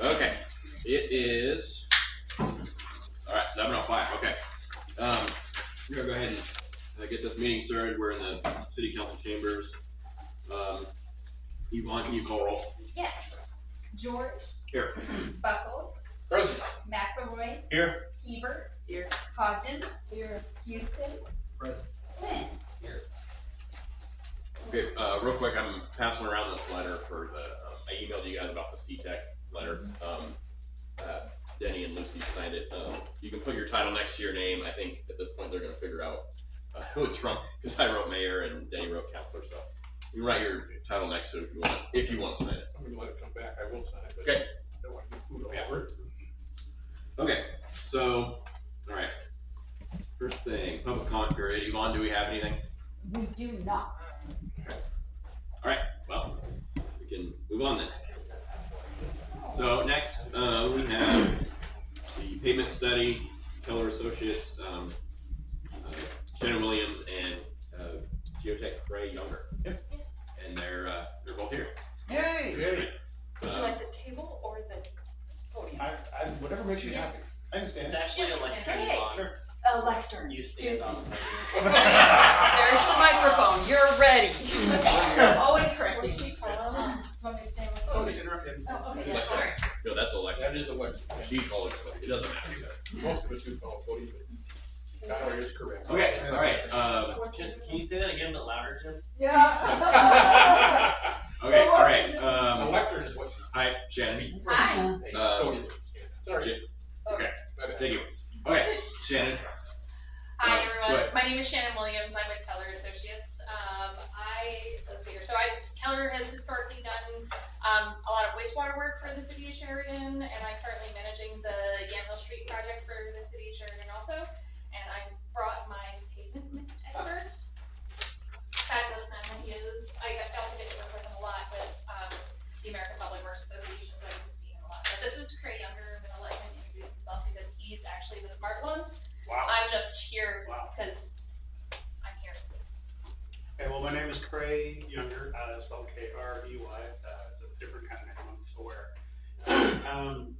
Okay, it is. All right, 7:05. Okay, we're gonna go ahead and get this meeting started. We're in the city council chambers. Yvonne, can you call roll? Yes. George. Here. Buckles. Present. McElroy. Here. Hebert. Here. Hodgins. Here. Houston. Present. Lynn. Here. Okay, real quick, I'm passing around this letter for the. I emailed you guys about the CTEC letter. Denny and Lucy signed it. You can put your title next to your name. I think at this point they're going to figure out who it's from because I wrote mayor and Denny wrote councilor. So you can write your title next to it if you want to sign it. I'm going to let it come back. I will sign it. But Okay. I don't want to get food all over it. Okay. So, all right. First thing, public comment period. Yvonne, do we have anything? We do not. Okay. All right. Well, we can move on then. So next, we have the pavement study, Keller Associates, Shannon Williams, and Geotech Ray Younger. Yep. And they're both here. Yay! Yay. Would you like the table or the podium? Whatever makes you happy. I understand. It's actually a lectern. Hey. Sure. A lectern. You stand on. There's the microphone. You're ready. Always correcting. Don't interrupt him. Oh, okay, yeah, Like sorry. No, that's elected. That is a West. She called it. It doesn't matter. Most of us do call it podium. Tyler is correct. Okay. All right. Can you say that again a bit louder, Jim? Yeah. Okay. All right. A lectern is what. Hi, Shannon. Hi. Podium. Sorry. Jim. Okay. My bad. Thank you. Okay, Shannon. Hi Go everyone, ahead. my name is Shannon Williams, I'm with Keller Associates. Let's see here, Keller has historically done a lot of wastewater work for the city of Sheridan, and I'm currently managing the Yamhill Street project for the city of Sheridan also. And I brought my pavement expert, fabulous man that he is. I also get to work with him a lot with the American Public Works Association, so I get to see him a lot. But this is Craig Younger, I'm gonna let him introduce himself because he's actually the smart one. Wow. I'm just here because I'm here. Okay, well, my name is Craig Younger, spelled Krey. It's a different kind of name, I'm aware.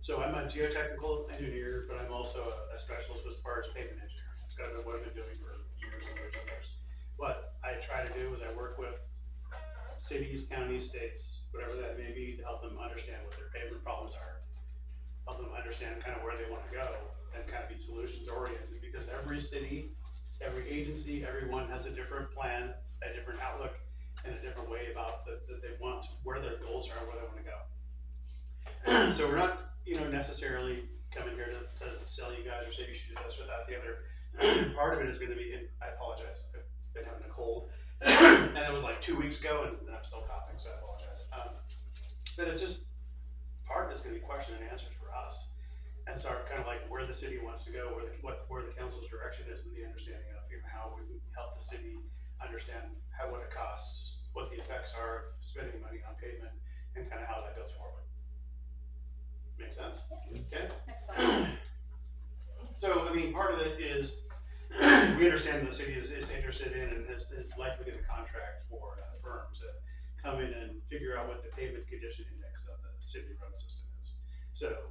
So I'm a geotechnical engineer, but I'm also a specialist as far as pavement engineering. That's kind of what I've been doing for years and years and years. What I try to do is I work with cities, counties, states, whatever that may be, to help them understand what their pavement problems are, help them understand kind of where they want to go, and kind of be solutions oriented, because every city, every agency, everyone has a different plan, a different outlook, and a different way about that they want, where their goals are, where they want to go. So we're not, necessarily coming here to sell you guys or say you should do this or that. The other part of it is going to be, and I apologize, I've been having a cold, and it was like 2 weeks ago, and I'm still coughing, so I apologize. But it's just part of it's going to be question and answers for us. And so kind of like where the city wants to go, where the council's direction is, and the understanding of how we can help the city understand what it costs, what the effects are of spending money on pavement, and kind of how that goes forward. Make sense? Okay. Next slide. So part of it is we understand the city is interested in and is likely going to contract for firms to come in and figure out what the pavement condition index of the city road system is. So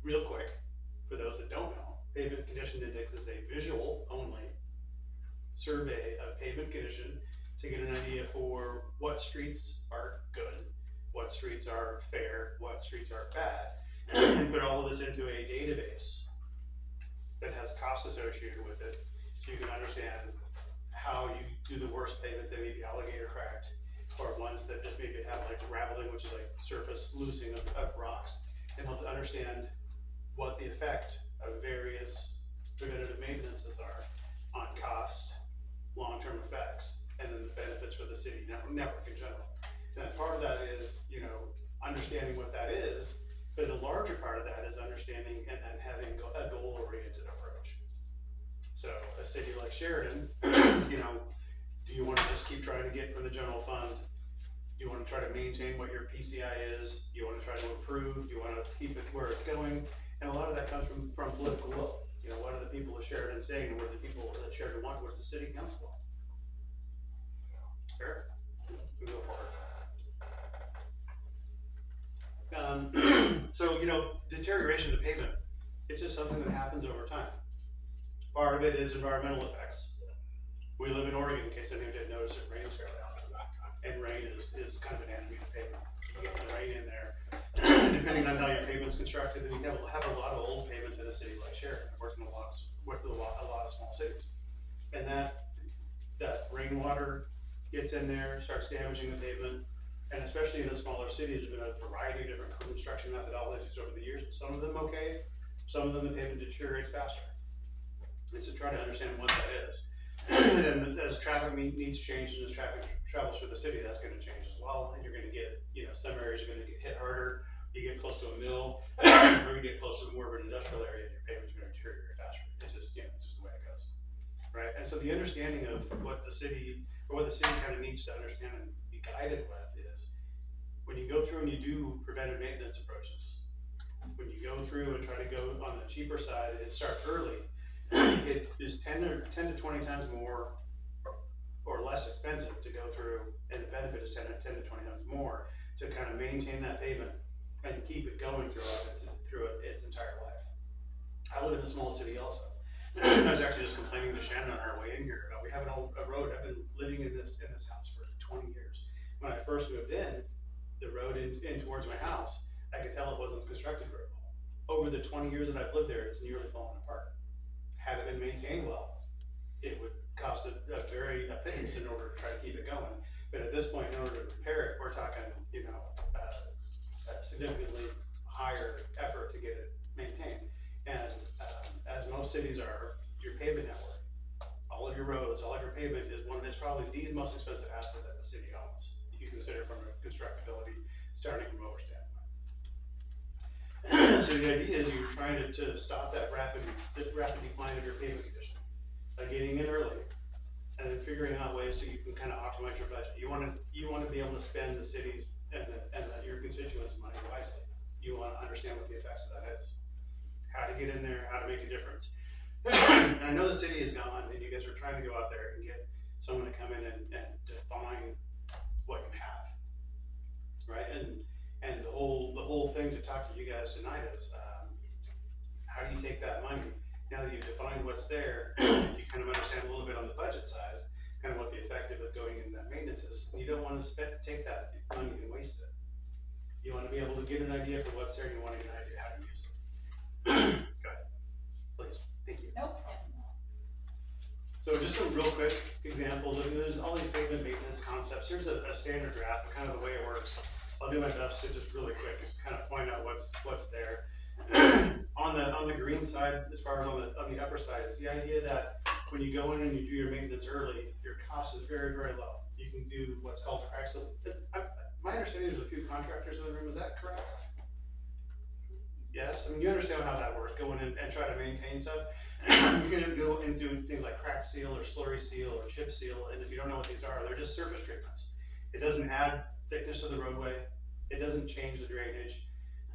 real quick, for those that don't know, pavement condition index is a visual only survey of pavement condition to get an idea for what streets are good, what streets are fair, what streets are bad, and put all of this into a database that has costs associated with it, so you can understand how you do the worst pavement that may be alligator cracked, or ones that just maybe have like raveling, which is like surface loosening of rocks, and help to understand what the effect of various preventative maintenances are on cost, long-term effects, and then the benefits for the city network in general. And part of that is, understanding what that is, but the larger part of that is understanding and having a goal-oriented approach. So a city like Sheridan, do you want to just keep trying to get from the general fund? Do you want to try to maintain what your PCI is? Do you want to try to improve? Do you want to keep it where it's going? And a lot of that comes from political will. What are the people of Sheridan saying, and what are the people that Sheridan want? What does the city council want? Fair? We go forward. So, deterioration of the pavement, it's just something that happens over time. Part of it is environmental effects. We live in Oregon, in case anyone didn't notice, it rains fairly often. And rain is kind of an enemy of pavement. You get the rain in there, depending on how your pavement's constructed, and you have a lot of old pavements in a city like Sheridan. I've worked in a lot of small cities. And that rainwater gets in there, starts damaging the pavement. And especially in a smaller city, there's been a variety of different construction methodologies over the years. Some of them okay, some of them the pavement deteriorates faster. And so try to understand what that is. And as traffic needs change and as traffic travels through the city, that's gonna change as well. And you're gonna get, some areas are gonna get hit harder. You get close to a mill, or you get close to more of an industrial area, your pavement's gonna deteriorate faster. It's just, just the way it goes. Right, and so the understanding of what the city kind of needs to understand and be guided with is, when you go through and you do preventive maintenance approaches, when you go through and try to go on the cheaper side and start early, it is 10 to 20 times more or less expensive to go through, and the benefit is 10 to 20 times more to kind of maintain that pavement and keep it going through its entire life. I live in a small city also. I was actually just complaining to Shannon on our way in here about, we have a road. I've been living in this house for 20 years. When I first moved in, the road in towards my house, I could tell it wasn't constructed very well. Over the 20 years that I've lived there, it's nearly fallen apart. Had it been maintained well, it would cost a pittance in order to try to keep it going. But at this point, in order to repair it, we're talking, a significantly higher effort to get it maintained. And as most cities are, your pavement network, all of your roads, all of your pavement is probably the most expensive asset that the city owns. If you consider from a constructability, starting from over standpoint. So the idea is you're trying to stop that rapid decline of your pavement condition by getting in early and then figuring out ways so you can kind of optimize your budget. You want to be able to spend the city's and your constituents' money wisely. You want to understand what the effects of that is. How to get in there, how to make a difference. And I know the city has gone, and you guys are trying to go out there and get someone to come in and define what you have, right? And the whole thing to talk to you guys tonight is, how do you take that money, now that you've defined what's there, if you kind of understand a little bit on the budget side, kind of what the effect of it going into that maintenance is. You don't want to take that money and waste it. You want to be able to get an idea for what's there, and you want to get an idea how to use it. Go ahead, please. Thank you. Nope. So just some real quick examples. There's all these pavement maintenance concepts. Here's a standard draft, but kind of the way it works. I'll do my best to just really quick just kind of point out what's there. on the green side, as far as on the upper side, it's the idea that when you go in and you do your maintenance early, your cost is very, very low. You can do what's called crack seal. My understanding is there's a few contractors in the room. Is that correct? Yes, I mean, you understand how that works, go in and try to maintain stuff. You're gonna go and do things like crack seal or slurry seal or chip seal, and if you don't know what these are, they're just surface treatments. It doesn't add thickness to the roadway, it doesn't change the drainage,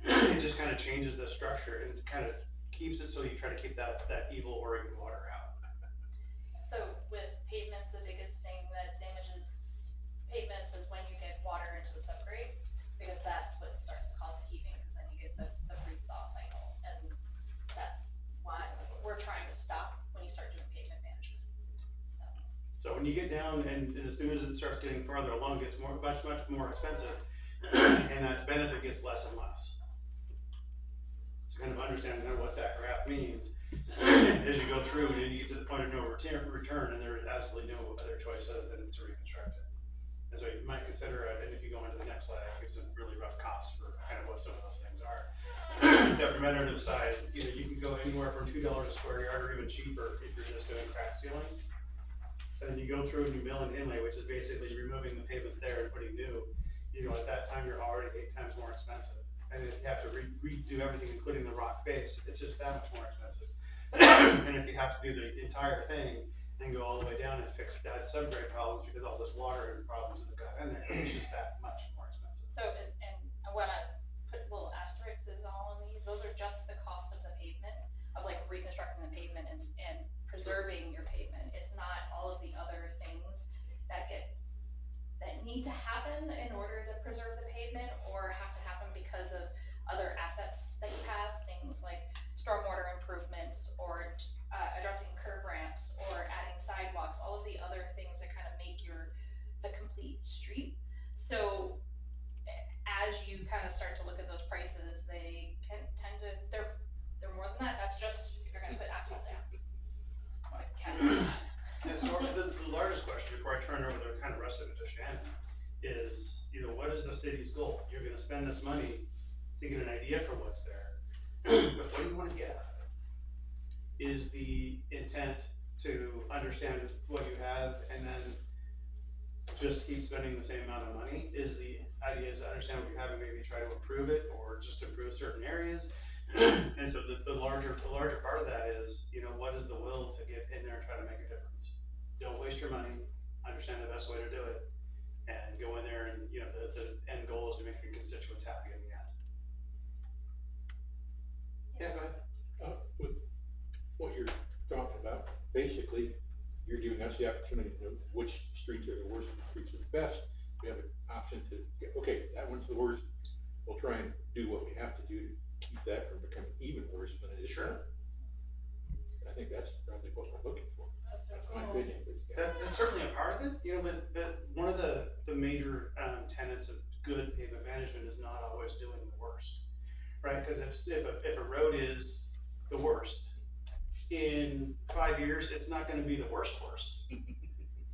it just kind of changes the structure and kind of keeps it so you try to keep that evil Oregon water out. So with pavements, the biggest thing that damages pavements is when you get water into the subgrade, because that's what starts to cause heaving, because then you get the freeze-thaw cycle, and that's why we're trying to stop when you start doing pavement management. So when you get down and as soon as it starts getting farther along, it gets much more expensive, and that benefit gets less and less. So kind of understanding what that graph means as you go through and you get to the point of no return, and there is absolutely no other choice other than to reconstruct it. And so you might consider, and if you go into the next slide, it gives some really rough costs for kind of what some of those things are. That preventative side, you can go anywhere from $2 a square yard or even cheaper if you're just doing crack sealing. And then you go through and you mill and inlay, which is basically removing the pavement there and putting new. At that time you're already 8 times more expensive. And if you have to redo everything, including the rock base, it's just that much more expensive. And if you have to do the entire thing and go all the way down and fix bad subgrade problems because all this water and problems that have got in there, it's just that much more expensive. So, and I wanna put little asterisks on these, those are just the cost of the pavement, of like reconstructing the pavement and preserving your pavement. It's not all of the other things that need to happen in order to preserve the pavement or have to happen because of other assets that kind of start to look at those prices, they can tend to, they're more than that. That's just, if you're gonna put asphalt down. Like, And so the largest question, before I turn over the kind of rest of it to Shannon, is, what is the city's goal? You're gonna spend this money to get an idea for what's there, but what do you wanna get out of it? Is the intent to understand what you have and then just keep spending the same amount of money? Is the idea is to understand what you have and maybe try to improve it, or just improve certain areas? And so the larger part of that is, what is the will to get in there and try to make a difference? Don't waste your money, understand the best way to do it, and go in there and, the end goal is to make your constituents happy in the end. Yeah, go ahead. With what you're talking about, basically, you're giving us the opportunity to know which streets are the worst, which streets are the best. We have an option to, okay, that one's the worst, we'll try and do what we have to do to keep that from becoming even worse than it is. Sure. I think that's probably what we're looking for. That's my opinion. But, yeah. That's certainly a part of it, but one of the major tenets of good pavement management is not always doing the worst, right? Because if a road is the worst, in 5 years, it's not gonna be the worst,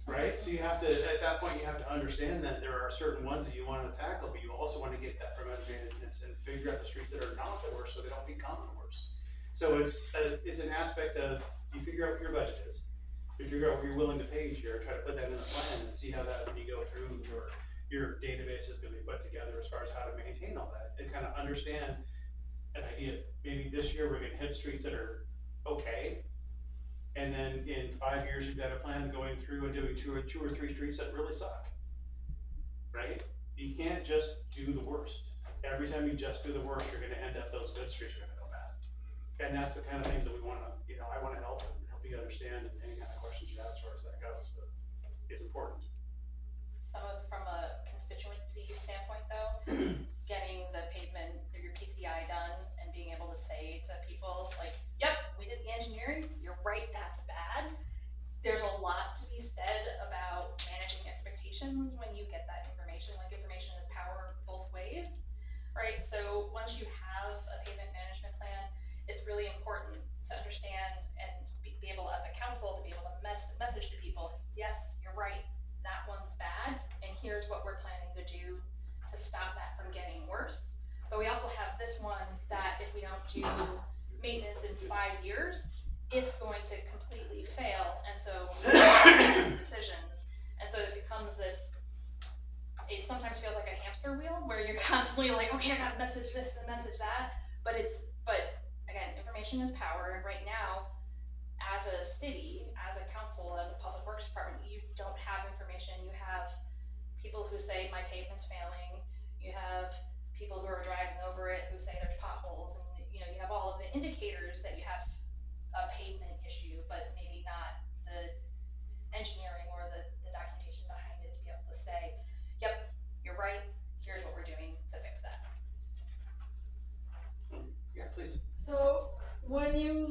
right? So you have to, at that point, you have to understand that there are certain ones that you wanna tackle, but you also wanna get that preventive maintenance and figure out the streets that are not the worst, so they don't become the worst. So it's an aspect of, you figure out what your budget is, you figure out what you're willing to pay each year, try to put that in a plan and see how that, when you go through your database is gonna be put together as far as how to maintain all that, and kind of understand an idea. Maybe this year we're gonna hit streets that are okay, and then in 5 years you've got a plan going through and doing two or three streets that really suck, right? You can't just do the worst. Every time you just do the worst, you're gonna end up, those good streets are gonna go bad. And that's the kind of things that we wanna, I wanna help you understand, and any kind of questions you have as far as that goes, but it's important. From a constituency standpoint though, getting the pavement, your PCI done and being able to say to people like, yep, we did the engineering, you're right, that's bad. There's a lot to be said about managing expectations when you get that information. Like, information is power both ways, right? So once you have a pavement management plan, it's really important to understand and be able, as a council, to be able to message to people, yes, you're right, that one's bad, and here's what we're planning to do to stop that from getting worse. But we also have this one that if we don't do maintenance in 5 years, it's going to completely fail, and so we make these decisions. And so it becomes this, it sometimes feels like a hamster wheel where you're constantly like, okay, I gotta message this and message that, but again, information is power, and right now, as a city, as a council, as a public works department, you don't have information. You have people who say my pavement's failing, you have people who are driving over it who say there's potholes, and you have all of the indicators that you have a pavement issue, but maybe not the engineering or the documentation behind it to be able to say, yep, you're right, here's what we're doing to fix that. Yeah, please. So when you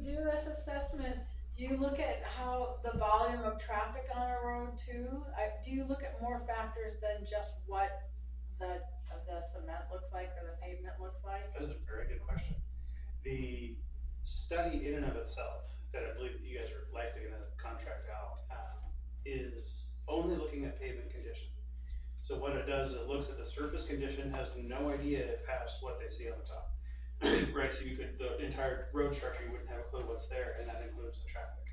do this assessment, do you look at how the volume of traffic on a road too? Do you look at more factors than just what the cement looks like or the pavement looks like? That is a very good question. The study in and of itself, that I believe that you guys are likely gonna contract out, is only looking at pavement condition. So what it does is it looks at the surface condition, has no idea past what they see on the top. Right, so the entire road structure, you wouldn't have a clue what's there, and that includes the traffic.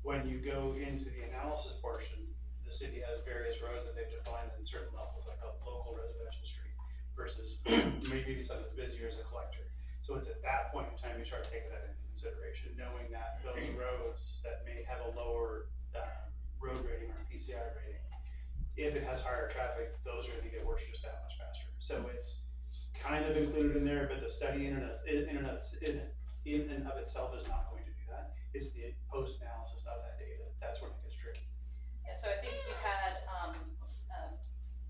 When you go into the analysis portion, the city has various roads that they've defined in certain levels, like a local residential street versus maybe something that's busier as a collector. So it's at that point in time you start taking that into consideration, knowing that those roads that may have a lower road rating or PCI rating, if it has higher traffic, those are going to get worse just that much faster. So it's kind of included in there, but the study in and of itself is not going to do that. It's the post analysis of that data. That's when it gets tricky. Yeah, so I think you've had,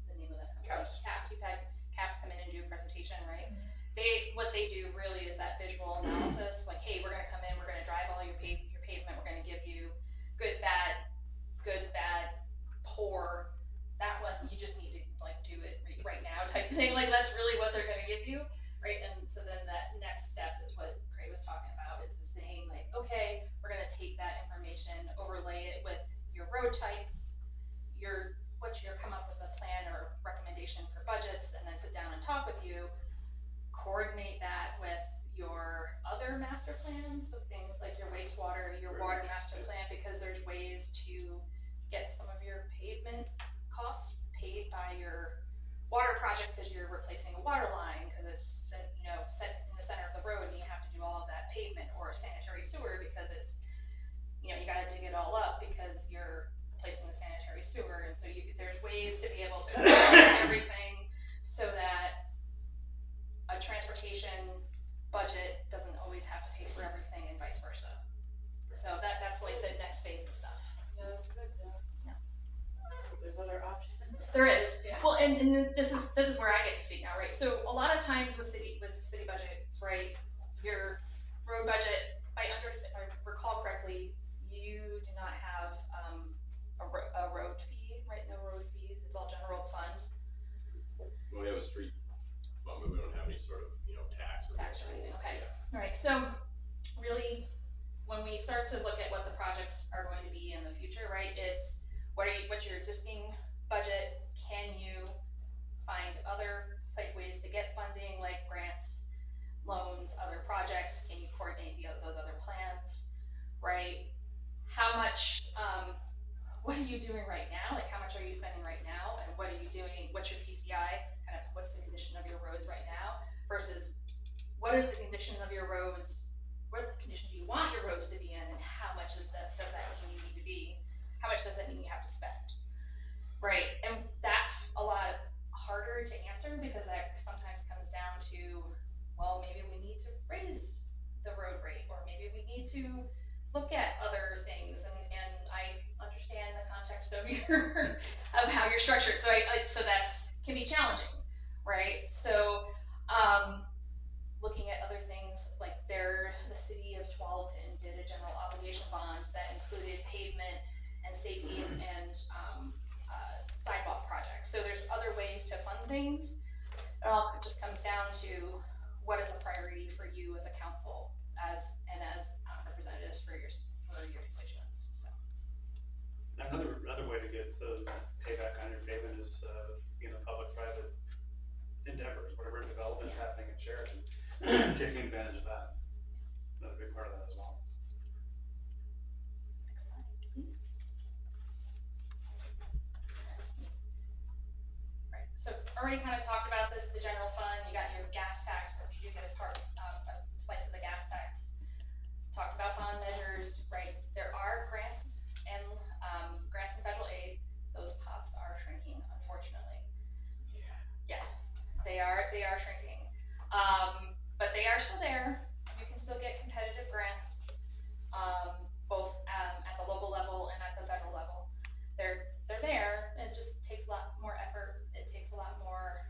the name of that company? Caps. You've had Caps come in and do a presentation, right? What they do really is that visual analysis, like, hey, we're gonna come in, we're gonna drive all your pavement, we're gonna give you good, bad, poor. That one, you just need to like do it, right now type of thing. Like that's really what they're gonna give you, right? And so then that next step is what Craig was talking about. It's the saying like, okay, we're gonna take that information, overlay it with your road types, come up with a plan or recommendation for budgets, and then sit down and talk with you, coordinate that with your other master plans, so things like your wastewater, your water master plan, because there's ways to get some of your pavement costs paid by your water project because you're replacing a water line because it's set in the center of the road and you have to do all of that pavement, or sanitary sewer because it's, you gotta dig it all up because you're replacing the sanitary sewer. And so there's ways to be able to everything so that a transportation budget doesn't always have to pay for everything and vice versa. So that's like the next phase of stuff. Yeah, that's good, yeah. Yeah. There's other options. There is. Yeah. Well, and this is where I get to speak now, right? So a lot of times with city budgets, right, your road budget, if I recall correctly, you do not have a road fee, right? No road fees. It's all general fund. Well, we have a street fund, but we don't have any sort of, tax or Anything. Okay. Yeah. All right. So really, when we start to look at what the projects are going to be in the future, right? It's what's your existing budget? Can you find other ways to get funding, like grants, loans, other projects? Can you coordinate those other plans, right? How much, what are you doing right now? Like how much are you spending right now? And what are you doing? What's your PCI? Kind of what's the condition of your roads right now versus what is the condition of your roads? What condition do you want your roads to be in, and how much does that mean you need to be? How much does that mean you have to spend? Right, and that's a lot harder to answer because that sometimes comes down to, well, maybe we need to raise the road rate, or maybe we need to look at other things. And I understand the context of of how you're structured. So so that's can be challenging, right? So looking at other things, like the city of Tualatin did a general obligation bond that included pavement and safety and sidewalk projects. So there's other ways to fund things. It all just comes down to what is a priority for you as a council, as representatives for your constituents. So Another way to get payback on your payment is public-private endeavors, whatever development is happening in Sheridan, taking advantage of that. Another big part of that as well. next slide, please. Right. So already kind of talked about this. The general fund. You got your gas tax because you do get a slice of the gas tax. Talked about bond measures. Right. There are grants and federal aid. Those pots are shrinking, unfortunately. Yeah, they are shrinking. But they are still there. You can still get competitive grants, both at the local level and at the federal level. They're there. It just takes a lot more effort. It takes a lot more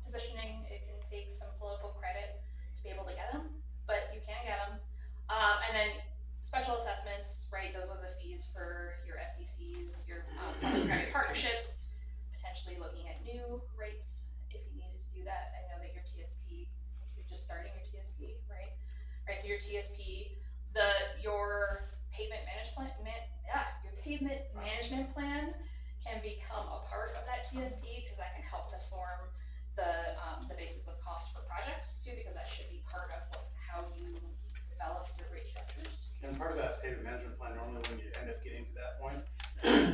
positioning. It can take some political credit to be able to get them, but you can get them. And then special assessments, right? Those are the fees for your SDCs, your public-private partnerships, potentially looking at new rates if you needed to do that. I know that your TSP, you're just starting your TSP, right? Right, so your TSP, your pavement management plan can become a part of that TSP because that can help to form the basis of cost for projects too, because that should be part of how you develop your rate structures. And part of that pavement management plan, normally when you end up getting to that point,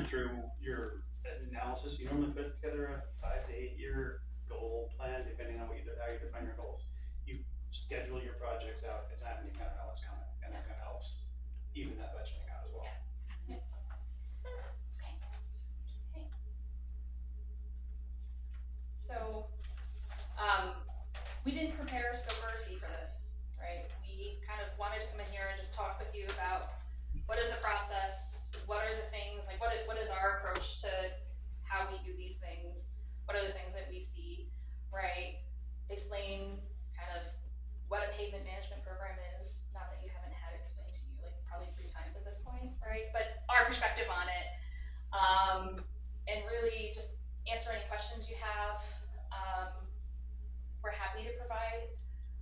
through your analysis, you normally put together a 5 to 8 year goal plan, depending on how you define your goals. You schedule your projects out at a time and you kind of know what's coming, and that kind of helps even that budgeting out as well. Yeah. Okay. So, we didn't prepare a scope or a fee for this, right? We kind of wanted to come in here and just talk with you about what is the process, what are the things, like what is our approach to how we do these things, what are the things that we see, right? Explain kind of what a pavement management program is, not that you haven't had it explained to you like probably 3 times at this point, right? But our perspective on it, and really just answer any questions you have. We're happy to provide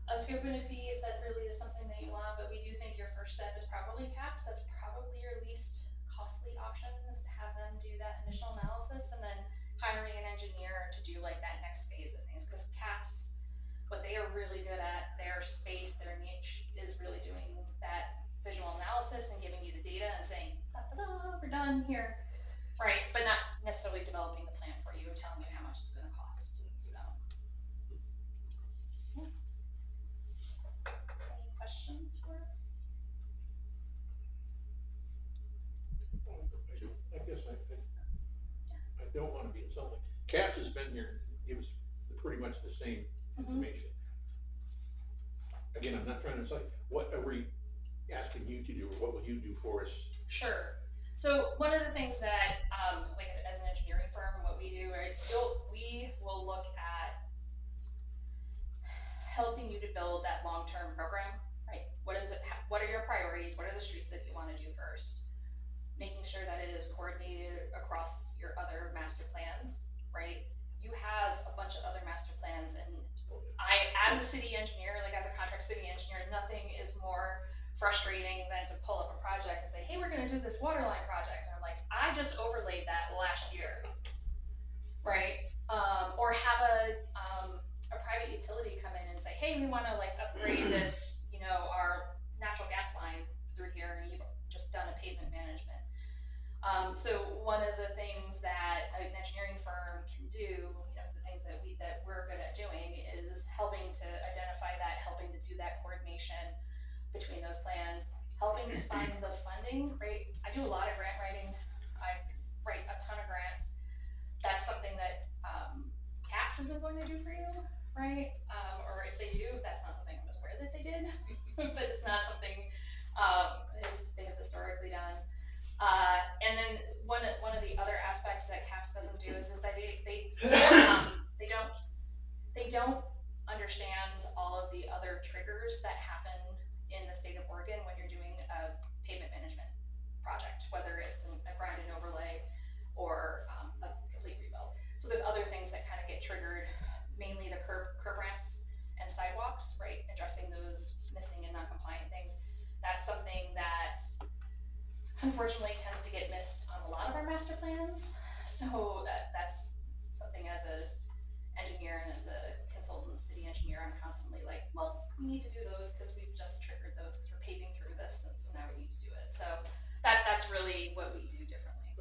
a scope and a fee if that really is something that you want, but we do think your first step is probably caps. That's probably your least costly option, is to have them do that initial analysis and then hiring an engineer to do like that next phase of things. Because caps, what they are really good at, their space, their niche, is really doing that visual analysis and giving you the data and saying, da-da-da, we're done here, right? But not necessarily developing the plan for you and telling you how much it's gonna cost, so. Yeah. Any questions for us? I guess I don't wanna be insulting. Cass has been here, gives pretty much the same information. Again, I'm not trying to insult, what are we asking you to do, or what will you do for us? Sure. So one of the things that, like as an engineering firm, what we do, right, we will look at helping you to build that long-term program, right? What is it? What are your priorities? What are the streets that you want to do first? Making sure that it is coordinated across your other master plans, right? You have a bunch of other master plans, and I, as a city engineer, like as a contract city engineer, nothing is more frustrating than to pull up a project and say, hey, we're gonna do this water line project. And I'm like, I just overlaid that last year, right? Or have a private utility come in and say, hey, we wanna like upgrade this, you know, our natural gas line through here, and you've just done a pavement management. So one of the things that an engineering firm can do, you know, the things that we're good at doing is helping to identify that, helping to do that coordination between those plans, helping to find the funding, right? I do a lot of grant writing. I write a ton of grants. That's something that CAPS isn't going to do for you, right? Or if they do, that's not something I was aware that they did, but it's not something they have historically done. And then one of the other aspects that CAPS doesn't do is that they don't understand all of the other triggers that happen in the state of Oregon when you're doing a pavement management project, whether it's a grind and overlay or a complete rebuild. So there's other things that kind of get triggered, mainly the curb ramps and sidewalks, right? Addressing those missing and non-compliant things. That's something that unfortunately tends to get missed on a lot of our master plans. So that's something as a engineer and as a consultant city engineer, I'm constantly like, well, we need to do those because we've just triggered those because we're paving through this, and so now we need to do it. So that's really what we do differently.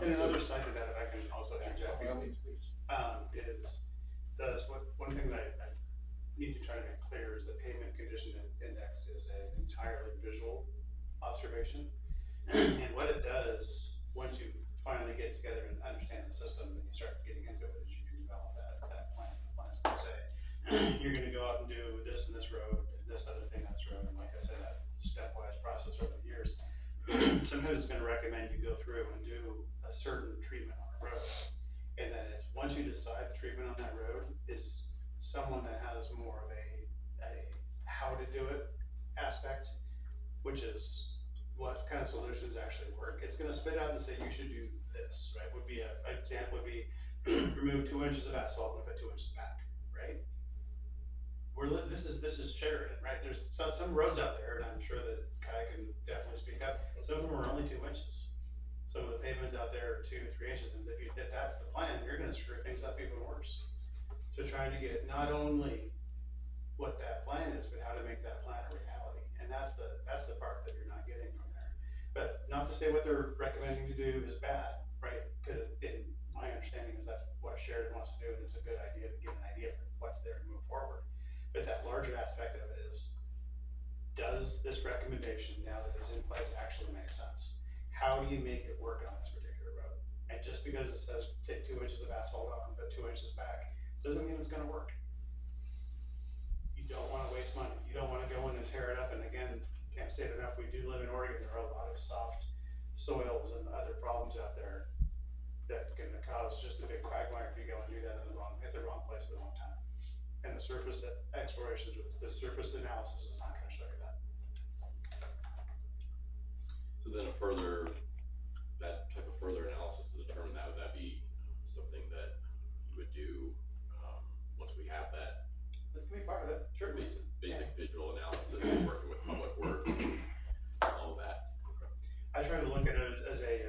And another side to that, if I can also interject, By all means, please. one thing that I need to try to make clear is the pavement condition index is an entirely visual observation. And what it does, once you finally get together and understand the system and you start getting into it, is you can develop that plan. The plan's gonna say, you're gonna go out and do this and this road, and this other thing on this road, and like I said, that stepwise process over the years. Sometimes it's gonna recommend you go through and do a certain treatment on a road. And then it's, once you decide the treatment on that road is someone that has more of a how to do it aspect, which is what kind of solutions actually work. It's gonna spit out and say you should do this, right? Would be an example would be remove 2 inches of asphalt and put 2 inches back, right? This is Sheridan, right? There's some roads out there, and I'm sure that Kai can definitely speak up. Some of them are only 2 inches. Some of the pavement out there are 2 or 3 inches, and if that's the plan, you're gonna screw things up even worse. So trying to get not only what that plan is, but how to make that plan a reality. And that's the part that you're not getting from there. But not to say what they're recommending to do is bad, right? Because in my understanding is that's what Sheridan wants to do, and it's a good idea to get an idea for what's there to move forward. But that larger aspect of it is, does this recommendation, now that it's in place, actually make sense? How do you make it work on this particular road? And just because it says take 2 inches of asphalt off and put 2 inches back, doesn't mean it's gonna work. You don't wanna waste money. You don't wanna go in and tear it up, and again, can't say it enough, we do live in Oregon, there are a lot of soft soils and other problems out there that can cause just a big quagmire if you go and do that at the wrong place at the wrong time. And the surface exploration, the surface analysis is not gonna show you that. So then that type of further analysis to determine that, would that be something that you would do we have that This can be part of it, sure. basic visual analysis and working with public works and all of that. I try to look at it as a,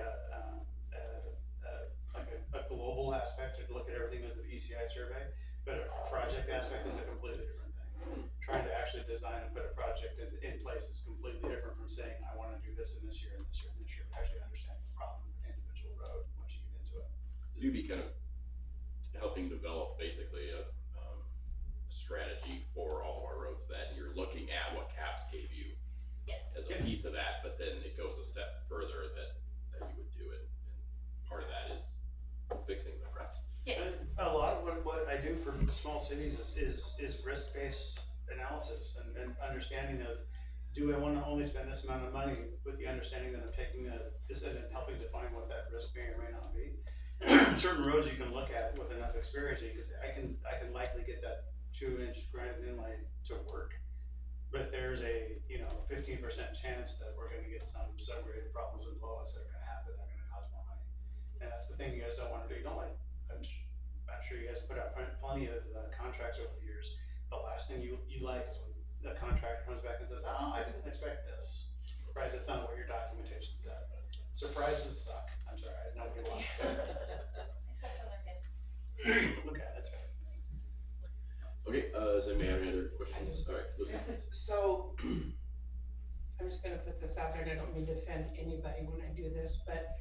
like a global aspect, to look at everything as the PCI survey, but a project aspect is a completely different thing. Trying to actually design and put a project in place is completely different from saying, I wanna do this in this year and this year and this year, actually understanding the problem of an individual road once you get into it. You'd be kind of helping develop basically a strategy for all of our roads, that you're looking at what CAPS gave you Yes. as a piece of that, but then it goes a step further that you would do it. And part of that is fixing the rest. Yes. And a lot of what I do for small cities is risk-based analysis and understanding of, do I wanna only spend this amount of money, with the understanding that I'm taking this and then helping define what that risk may or may not be. Certain roads you can look at with enough experience, you can say, I can likely get that 2-inch granite inlay to work. But there's a, 15% chance that we're gonna get some subgrade problems and blowouts that are gonna happen, that are gonna cause more money. And that's the thing you guys don't wanna do. You don't like, I'm sure you guys put out plenty of contracts over the years. The last thing you like is when the contractor comes back and says, oh, I didn't expect this. Right, that's not what your documentation said. Surprises suck. I'm sorry, nobody wants that. Except when they're gifts. Okay, that's fair. Okay, does anybody have any other questions? All right, Lucy. So, I'm just gonna put this out there, and I don't mean to offend anybody when I do this, but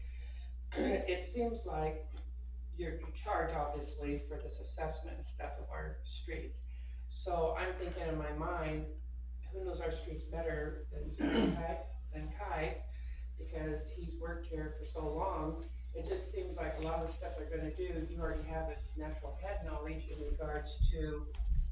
it seems like you charge obviously for this assessment and stuff of our streets. So I'm thinking in my mind, who knows our streets better than Kai, because he's worked here for so long. It just seems like a lot of the stuff they're gonna do, you already have this natural head knowledge in regards to,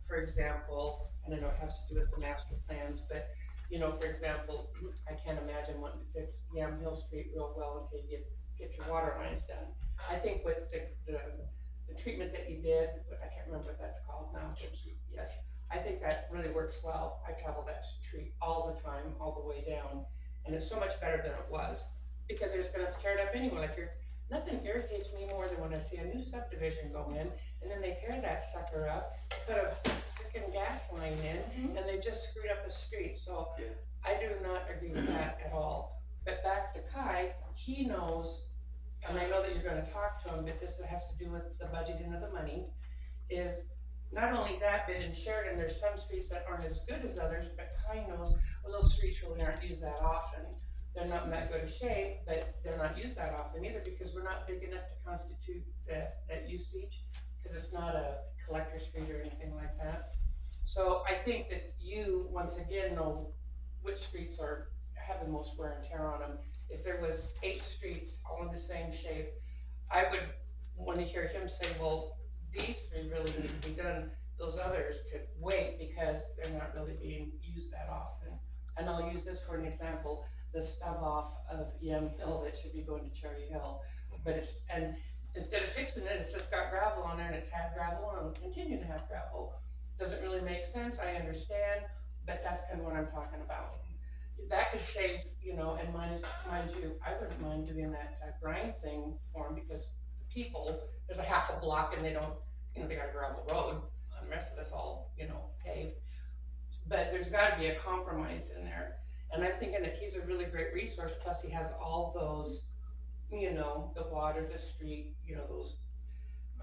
for example, and I know it has to do with the master plans, but, for example, I can't imagine wanting to fix Yam Hill Street real well until you get your water lines done. I think with the treatment that you did, I can't remember what that's called now. Yes, I think that really works well. I travel that street all the time, all the way down, and it's so much better than it was, because they're just gonna have to tear it up anyway. Nothing irritates me more than when I see a new subdivision go in, and then they tear that sucker up, put a freaking gas line in, and they just screwed up a street. So Yeah. I do not agree with that at all. But back to Kai, he knows, and I know that you're gonna talk to him, but this has to do with the budgeting of the money, is not only that, but in Sheridan, there's some streets that aren't as good as others, but Kai knows, well, those streets really aren't used that often. They're not in that good a shape, but they're not used that often either, because we're not big enough to constitute that usage, because it's not a collector street or anything like that. So I think that you, once again, know which streets have the most wear and tear on them. If there was 8 streets all in the same shape, I would want to hear him say, well, these 3 really need to be done. Those others could wait because they're not really being used that often. And I'll use this for an example. The stub off of Yam Hill that should be going to Cherry Hill, and instead of fixing it, it's just got gravel on there, and it's had gravel and will continue to have gravel. Doesn't really make sense, I understand, but that's kind of what I'm talking about. That could save, and mind you, I wouldn't mind doing that grind thing for them, because the people, there's a half a block and they don't, they got a gravel road, and the rest of us all, paved. But there's gotta be a compromise in there. And I'm thinking that he's a really great resource, plus he has all those, the water, the street, those.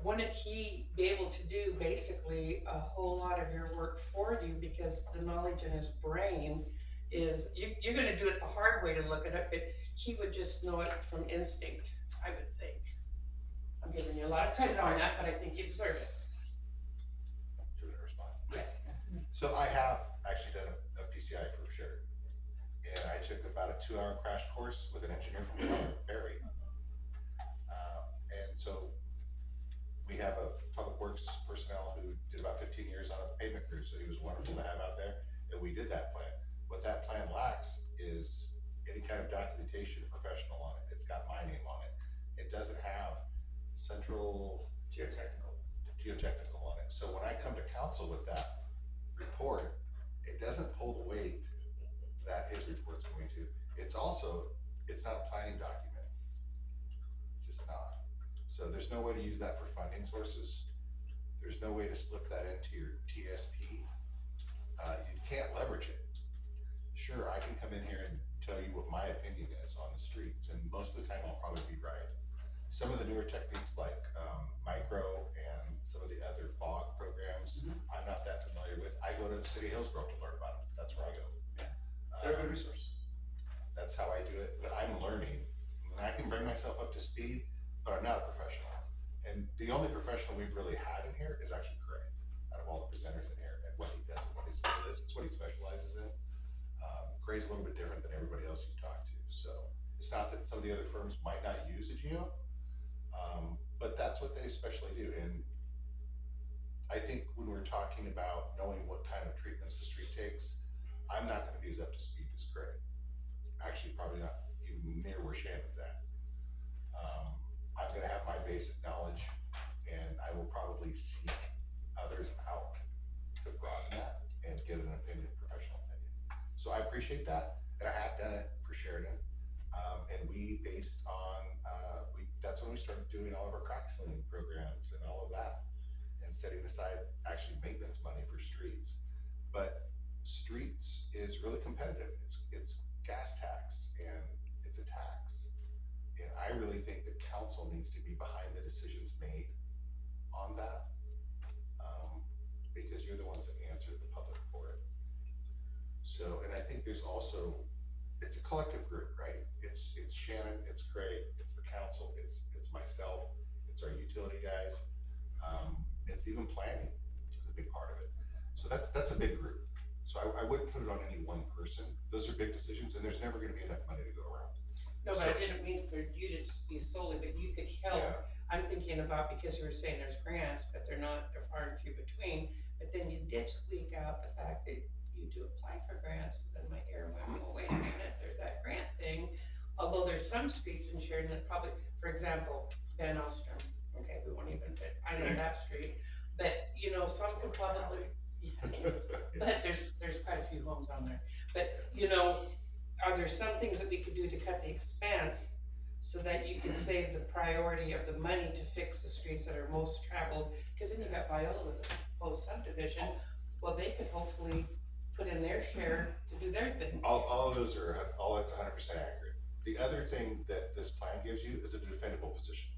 Wouldn't he be able to do basically a whole lot of your work for you, because the knowledge in his brain is, you're gonna do it the hard way to look at it, but he would just know it from instinct, I would think. I'm giving you a lot of credit on that, but I think you deserve it. Should I respond? Yeah. So I have actually done a PCI for Sheridan. And I took about a 2-hour crash course with an engineer from Barry. And so we have a public works personnel who did about 15 years on a pavement crew, so he was wonderful to have out there, and we did that plan. What that plan lacks is any kind of documentation professional on it. It's got my name on it. It doesn't have central geotechnical on it. So when I come to council with that report, it doesn't pull the weight that his report's going to. It's not a planning document. It's just not. So there's no way to use that for funding sources. there's no way to slip that into your TSP. You can't leverage it. Sure, I can come in here and tell you what my opinion is on the streets, and most of the time I'll probably be right. Some of the newer techniques like micro and some of the other fog programs, I'm not that familiar with. I go to City Hillsborough to learn about them. That's where I go. They're a good resource. That's how I do it, but I'm learning. And I can bring myself up to speed, but I'm not a professional. And the only professional we've really had in here is actually Craig, out of all the presenters in here, and what he does and what his field is. It's what he specializes in. Craig's a little bit different than everybody else you talk to. So it's not that some of the other firms might not use a geo, but that's what they especially do. And I think when we're talking about knowing what kind of treatments the street takes, I'm not gonna be as up to speed as Craig. Actually, probably not even near where Shannon's at. I'm gonna have my basic knowledge, and I will probably seek others out to broaden that and get an opinion, professional opinion. So I appreciate that, and I have done it for Sheridan. And we based on, that's when we started doing all of our crack sealing programs and all of that, and setting aside actually maintenance money for streets. But streets is really competitive. It's gas tax, and it's a tax. And I really think the council needs to be behind the decisions made on that, because you're the ones that answer the public for it. So, and I think there's also, it's a collective group, right? It's Shannon, it's Craig, it's the council, it's myself, it's our utility guys. It's even planning is a big part of it. So that's a big group. So I wouldn't put it on any one person. Those are big decisions, and there's never gonna be enough money to go around. No, but I didn't mean for you to just be solely, but you could help. Yeah. I'm thinking about, because you were saying there's grants, but they're far and few between. But then you did squeak out the fact that you do apply for grants, and my ear went, oh, wait a minute, there's that grant thing. Although there's some streets in Sheridan that probably, for example, Van Ostrom, okay, we won't even, I know that street. But, you know, some could probably, but there's quite a few homes on there. But, you know, are there some things that we could do to cut the expense so that you could save the priority of the money to fix the streets that are most traveled? Because then you got Viola with the proposed subdivision. Well, they could hopefully put in their share to do their thing. All of those are, all that's 100% accurate. The other thing that this plan gives you is a defendable position.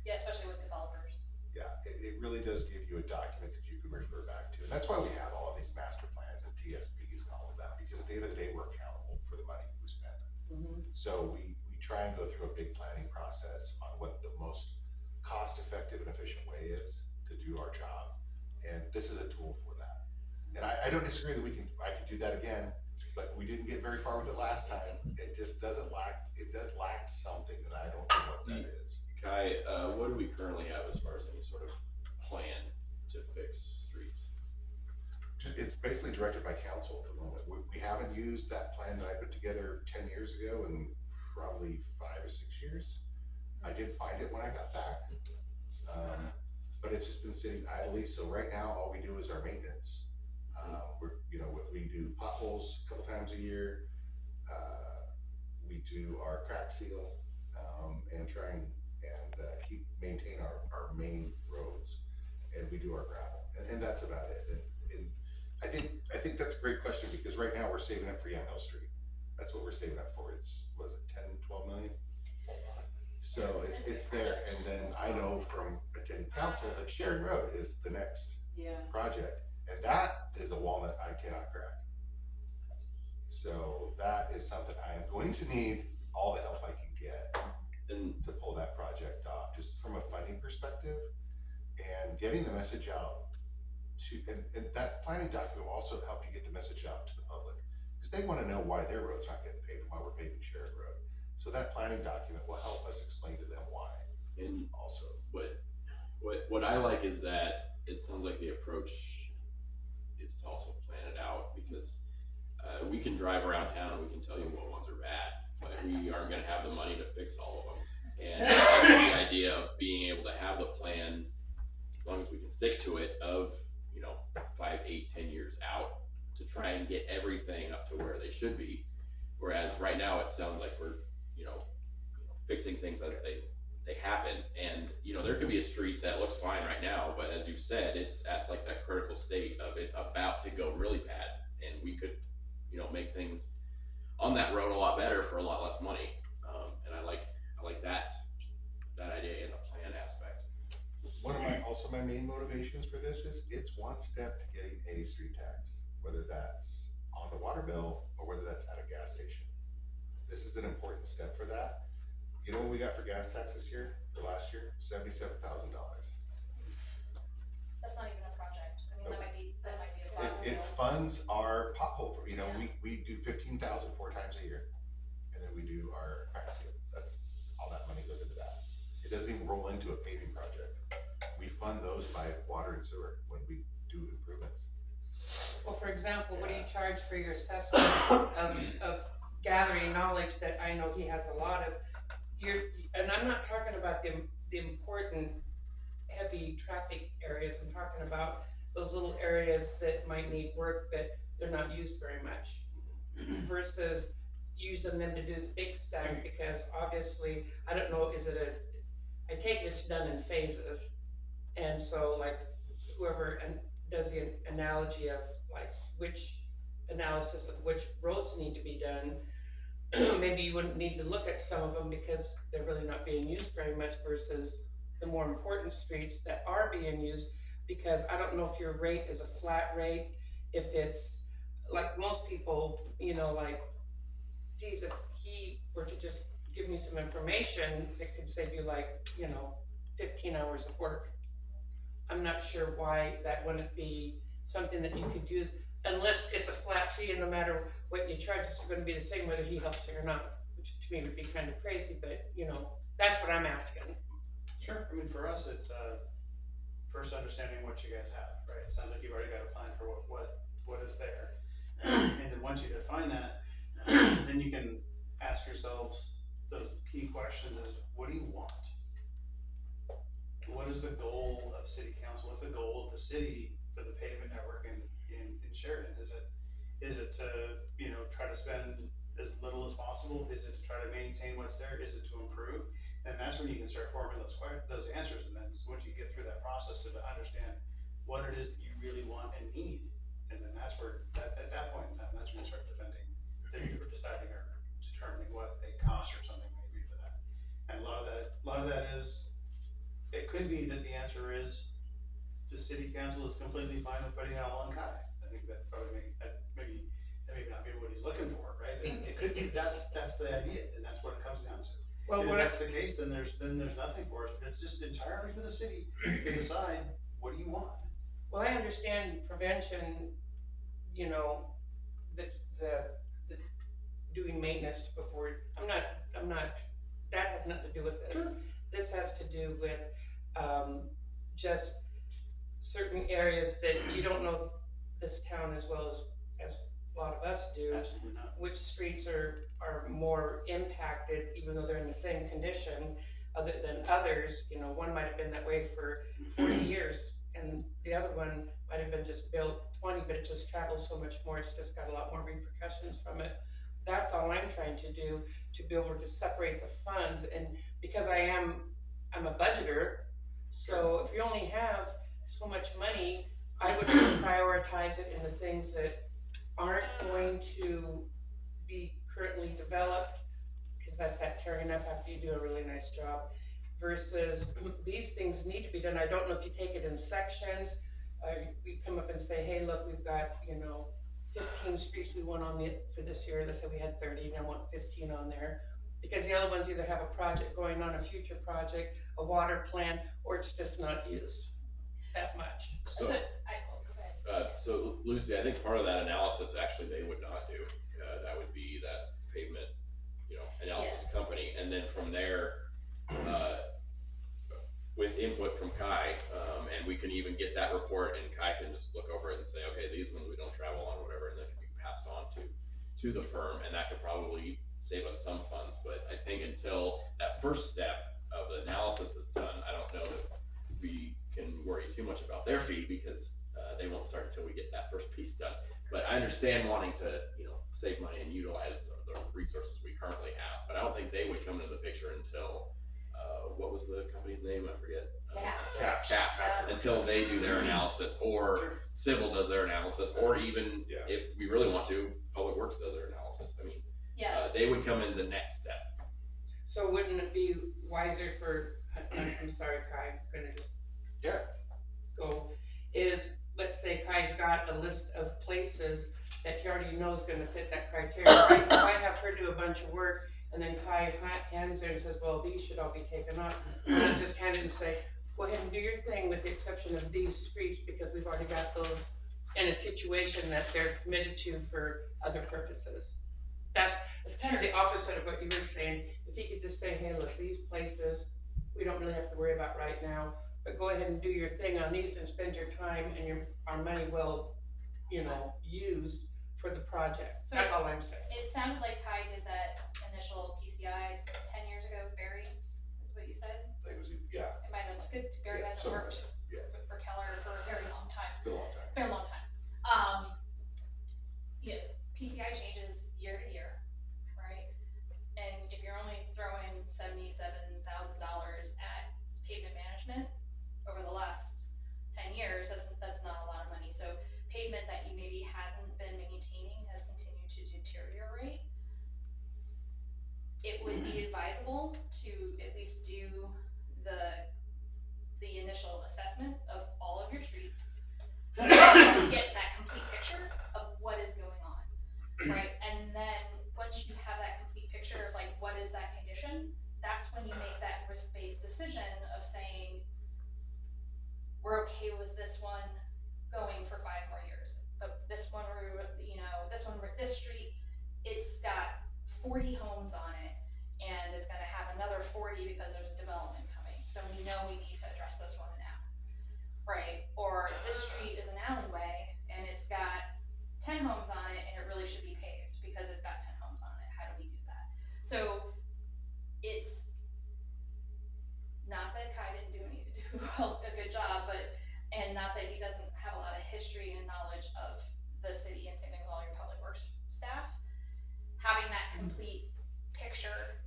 Yeah, especially with developers. Yeah, it really does give you a document that you can refer back to. And that's why we have all of these master plans and TSPs and all of that, because at the end of the day, we're accountable for the money we spend. So we try and go through a big planning process on what the most cost-effective and efficient way is to do our job. And this is a tool for that. And I don't disagree that I could do that again, but we didn't get very far with it last time. It just doesn't lack, it does lack something that I don't know what that is. Kai, what do we currently have as far as any sort of plan to fix streets? It's basically directed by council at the moment. We haven't used that plan that I put together 10 years ago in probably 5 or 6 years. I did find it when I got back, but it's just been sitting idly. So right now, all we do is our maintenance. We do potholes a couple times a year. We do our crack seal, and try and maintain our main roads, and we do our gravel, and that's about it. And I think that's a great question, because right now we're saving up for Yamhill Street. That's what we're saving up for. Was it 10, 12 million? So it's there. And then I know from attending council that Sheridan Road is the next project, and that is a walnut I cannot crack. So that is something I am going to need all the help I can get to pull that project off, just from a funding perspective, and getting the message out to, and that planning document will also help you get the message out to the public, because they want to know why their road's not getting paved, why we're paving Sheridan Road. So that planning document will help us explain to them why. And also, what I like is that it sounds like the approach is to also plan it out, because we can drive around town and we can tell you what ones are bad, but we aren't going to have the money to fix all of them. And the idea of being able to have the plan, as long as we can stick to it, of 5, 8, 10 years out, to try and get everything up to where they should be. Whereas right now it sounds like we're fixing things as they they happen. And, you know, there could be a street that looks fine right now, but as you've said, it's at like that critical state of it's about to go really bad. And we could, you know, make things on that road a lot better for a lot less money. And I like that idea in the plan aspect. One of my main motivations for this is it's one step to getting a street tax, whether that's on the water bill or whether that's at a gas station. This is an important step for that. You know what we got for gas tax this year, or last year? $77,000. That's not even a project. I mean, that might be a fund. It funds our pothole, you know, we do 15,000 4 times a year. And then we do our crack seal. That's all that money goes into that. It doesn't even roll into a paving project. We fund those by water and sewer when we do improvements. Well, for example, what do you charge for your assessment of gathering knowledge that I know he has a lot of? And I'm not talking about the important heavy traffic areas. I'm talking about those little areas that might need work, but they're not used very much. Versus using them to do the big stuff, because obviously, I don't know, I take it's done in phases. And so like whoever does the analogy of like which analysis of which roads need to be done, maybe you wouldn't need to look at some of them because they're really not being used very much versus the more important streets that are being used, because I don't know if your rate is a flat rate, if it's like most people, you know, like, geez, if he were to just give me some information, it could save you like, you know, 15 hours of work. I'm not sure why that wouldn't be something that you could use, unless it's a flat fee and no matter what you charge, it's gonna be the same whether he helps you or not, which to me would be kind of crazy, but you know, that's what I'm asking. Sure, I mean, for us, it's, first understanding what you guys have, right? It sounds like you've already got a plan for what is there. And then once you define that, then you can ask yourselves those key questions is, what do you want? What is the goal of city council? What's the goal of the city for the pavement network in Sheridan? Is it to, you know, try to spend as little as possible? Is it to try to maintain what's there? Is it to improve? And that's when you can start forming those answers. And then once you get through that process to understand what it is that you really want and need, and then that's where, at that point in time, that's when you start defending, or deciding or determining what a cost or something may be for that. And a lot of that is, it could be that the answer is the city council is completely fine with putting it all on Kai. I think that probably that may not be what he's looking for, right? It could be that's the idea, and that's what it comes down to. Well, And if that's the case, then there's nothing for us. But it's just entirely for the city to decide what do you want. Well, I understand prevention, you know, the doing maintenance before, I'm not, that has nothing to do with this. Sure. This has to do with, just certain areas that you don't know this town as well as a lot of us do. Absolutely not. Which streets are more impacted, even though they're in the same condition, other than others. You know, one might have been that way for 40 years, and the other one might have been just built 20, but it just travels so much more, it's just got a lot more repercussions from it. That's all I'm trying to do, to be able to separate the funds, and because I'm a budgeter, so if you only have so much money, I would prioritize it in the things that aren't going to be currently developed, because that's that tearing up after you do a really nice job, versus these things need to be done. I don't know if you take it in sections, we come up and say, hey, look, we've got, you know, 15 streets we want on for this year. Let's say we had 30 and I want 15 on there, because the other ones either have a project going on, a future project, a water plan, or it's just not used that much. So, Go ahead. so Lucy, I think part of that analysis actually they would not do. That would be that pavement, you know, analysis company, and then from there, with input from Kai, and we can even get that report, and Kai can just look over it and say, okay, these ones we don't travel on, whatever, and that can be passed on to the firm, and that could probably save us some funds. But I think until that first step of the analysis is done, I don't know that we can worry too much about their fee, because they won't start until we get that first piece done. But I understand wanting to, you know, save money and utilize the resources we currently have, but I don't think they would come into the picture until what was the company's name? I forget. Caps. Caps, until they do their analysis, or Civil does their analysis, or even Yeah. if we really want to, Public Works does their analysis. I mean, Yeah, they would come in the next step. So wouldn't it be wiser for, I'm sorry, Kai, I'm gonna just. Yeah. Go, is, let's say Kai's got a list of places that he already knows gonna fit that criteria. If I have her do a bunch of work, and then Kai hands her and says, well, these should all be taken off. And I just hand it and say, go ahead and do your thing with the exception of these streets, because we've already got those in a situation that they're committed to for other purposes. That's kind of the opposite of what you were saying. If you could just say, hey, look, these places, we don't really have to worry about right now, but go ahead and do your thing on these and spend your time and our money well, used for the project. So That's all I'm saying. it sounded like Kai did that initial PCI 10 years ago, Barry, is what you said? I think it was, yeah, It might have been good, Barry Yeah, hasn't some of worked it, yeah. for Keller for a very long time. it's been a long time. Been a long time. PCI changes year to year, right? And if you're only throwing $77,000 at pavement management over the last 10 years, that's not a lot of money. So pavement that you maybe hadn't been maintaining has continued to deteriorate. It would be advisable to at least do the initial assessment of all of your streets, so you get that complete picture of what is going on, right? And then once you have that complete picture of like what is that condition, that's when you make that risk-based decision of saying we're okay with this one going for 5 more years, but this one, this street, it's got 40 homes on it, and it's going to have another 40 because there's development coming. So we know we need to address this one now, right? Or this street is an alleyway and it's got 10 homes on it and it really should be paved because it's got 10 homes on it. How do we do that? So it's not that Kai didn't do a good job, and not that he doesn't have a lot of history and knowledge of the city, and same thing with all your public works staff. Having that complete picture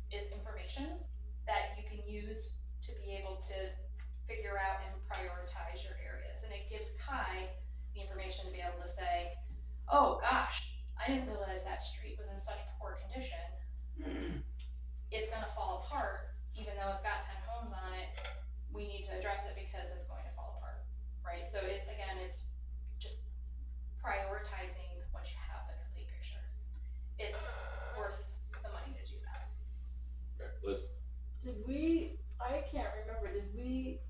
is information that you can use to be able to figure out and prioritize your areas. And it gives Kai the information to be able to say, oh gosh, I didn't realize that street was in such poor condition. It's gonna fall apart, even though it's got 10 homes on it. We need to address it because it's going to fall apart, right? So it's just prioritizing once you have the complete picture. It's worth the money to do that. Okay, Liz? I can't remember, did we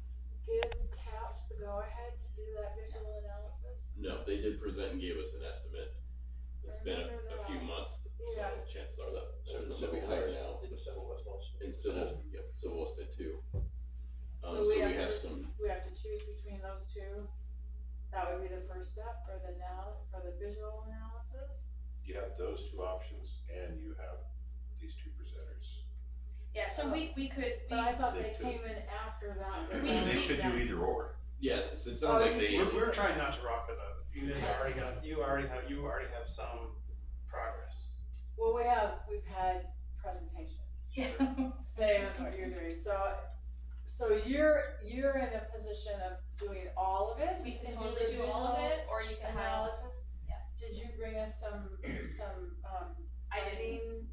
give CAPS the go-ahead to do that visual analysis? No, they did present and gave us an estimate. It's been a few months, so Yeah. chances are that So estimate the will be civil higher was- now. The civil was most. And civil, yep, civil was bid too. So So we we have have to- some, We have to choose between those two. That would be the first step for the visual analysis. You have those two options and you have these two presenters. Yeah, so we could, But I thought They they could. came in after that. They could do either or. yeah, it sounds Oh, like you- they, We're trying not to rock the boat. You already have some progress. Well, we've had presentations. yeah. Same as what you're doing, so you're in a position of doing all of it? We can and totally the do all of visual it, or you can have, Analysis? Yeah. Did you bring us some, I didn't, lighting,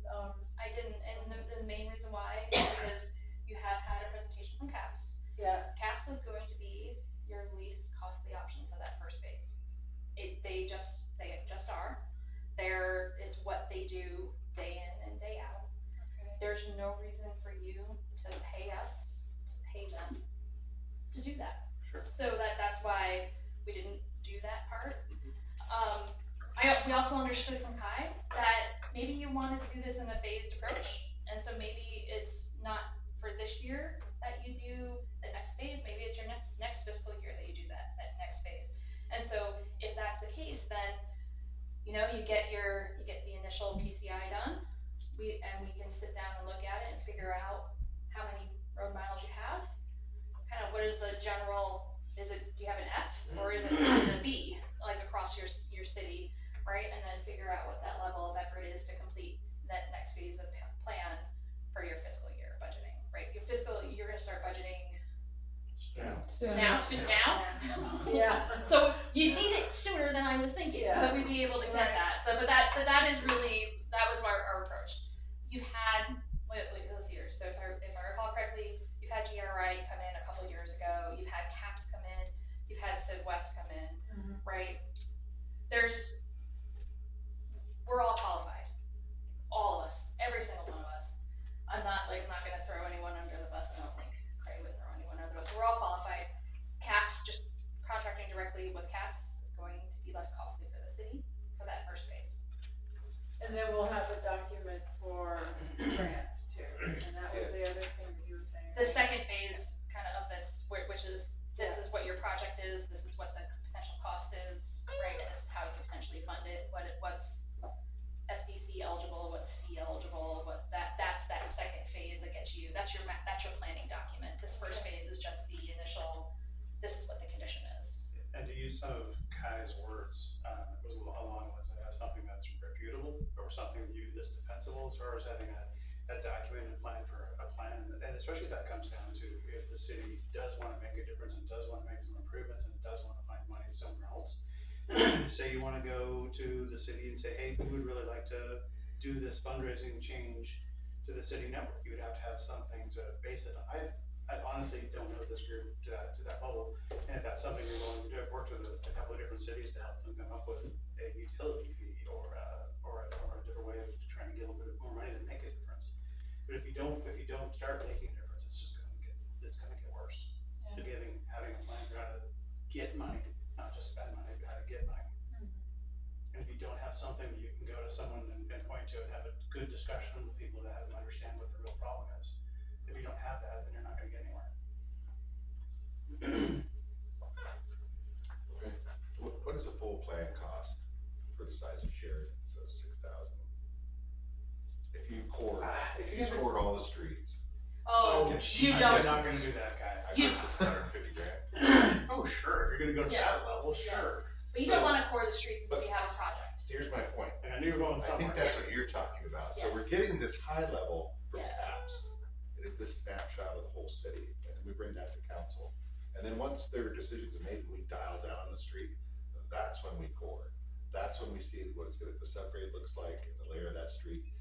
I didn't, and the main reason why is because you have had a presentation from CAPS. yeah, CAPS is going to be your least costly options of that first phase. They just are. It's what they do day in and day out. okay. There's no reason for you to pay us to pay them to do that. Sure. So that's why we didn't do that part. We also understood from Kai that maybe you wanted to do this in a phased approach, and so maybe it's not for this year that you do the next phase, maybe it's your next fiscal year that you do that next phase. And so if that's the case, then you get the initial PCI done. We can sit down and look at it and figure out how many road miles you have. Kind of what is the general, do you have an F or is it a B, like across your city, right? And then figure out what that level of effort is to complete that next phase of plan for your fiscal year budgeting, right? start budgeting Yeah. now, soon now. Yeah. So you need it sooner than I was thinking, Yeah. that we'd be able to get Right. that. So, but that is really, that was our approach. You've had, let's see here, so if I recall correctly, you've had GRI come in a couple of years ago, you've had CAPS come in, you've had Sidewalks come in, right? We're all qualified. All of us, every single one of us. I'm not gonna throw anyone under the bus. I don't think Craig would throw anyone under the bus. We're all qualified. CAPS, just contracting directly with CAPS is going to be less costly for the city for that first phase. And then we'll have a document for grants too, and that was the other thing that you were saying. The second phase kind of this, which is, this is what your project is, this is what the potential cost is, right, and this is how you can potentially fund it, what's SDC eligible, what's fee eligible, that's that second phase that gets you, that's your planning document. This first phase is just the initial, this is what the condition is. And to use some of Kai's words, it was along the lines of have something that's reputable or something viewed as defensible as far as having a documented plan for a plan. And especially that comes down to if the city does want to make a difference and does want to make some improvements and does want to find money somewhere else. Say you want to go to the city and say, hey, we would really like to do this fundraising change to the city network. You would have to have something to base it on. I honestly don't know this group to that level. And if that's something you're willing to do, I've worked with a couple of different cities to help them come up with a utility fee or a different way of trying to get a little bit more money to make a difference. But if you don't start making a difference, it's gonna get worse. Yeah. So having a plan for how to get money, not just spend money, but how to get money. And if you don't have something that you can go to someone and point to and have a good discussion with people that have them understand what the real problem is, if you don't have that, then you're not gonna get anywhere. Okay. What does a full plan cost for the size of Sheridan? So 6,000. If you core all the streets, Oh, you I'm don't. not gonna do that, guy. I You- guess it's 150 grand. Oh, sure, if you're gonna go to Yeah. that level, sure. But you don't wanna core the streets until you have a project. Here's my point. And I knew you were going I somewhere. think that's what you're talking about. So Yes. we're getting this high level from Yeah. CAPS. It is this snapshot of the whole city, and then we bring that to council. And then once there are decisions made, we dial down the street, that's when we core. That's when we see what the subgrade looks like and the layer of that street.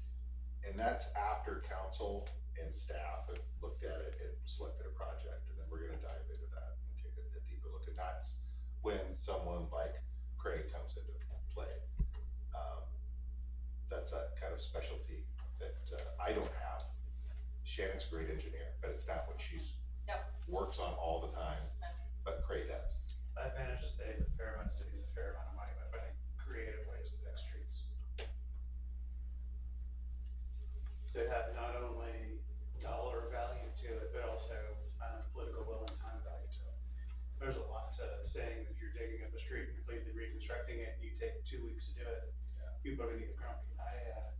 And that's after council and staff have looked at it and selected a project, and then we're gonna dive into that and take a deeper look. And that's when someone like Craig comes into play. That's a kind of specialty that I don't have. Shannon's a great engineer, but it's not what she's works on all the time, but Craig does. I've managed to save a fair amount of cities a fair amount of money by finding creative ways to fix streets. That have not only dollar value to it, but also political will and time value to it. There's a lot to saying that you're digging up a street and completely reconstructing it, and you take 2 weeks to do it. People are gonna get grumpy. I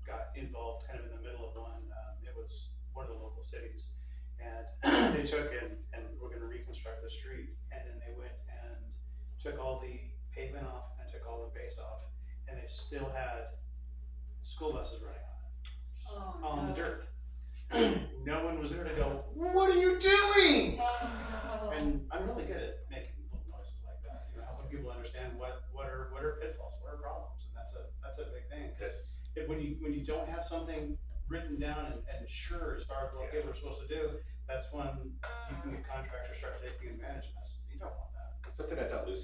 got involved kind of in the middle of one. It was one of the local cities, and they took and were gonna reconstruct the street, and then they went and took all the pavement off and took all the base off, and they still had school buses running on the dirt. No one was there to go, what are you doing? And I'm really good at making little noises like that, helping people understand what are pitfalls, what are problems, and that's a big thing. Because when you don't have something written down and sure as far as what people are supposed to do, that's when you can get contractors start taking advantage of this. You don't want that. That's something I thought it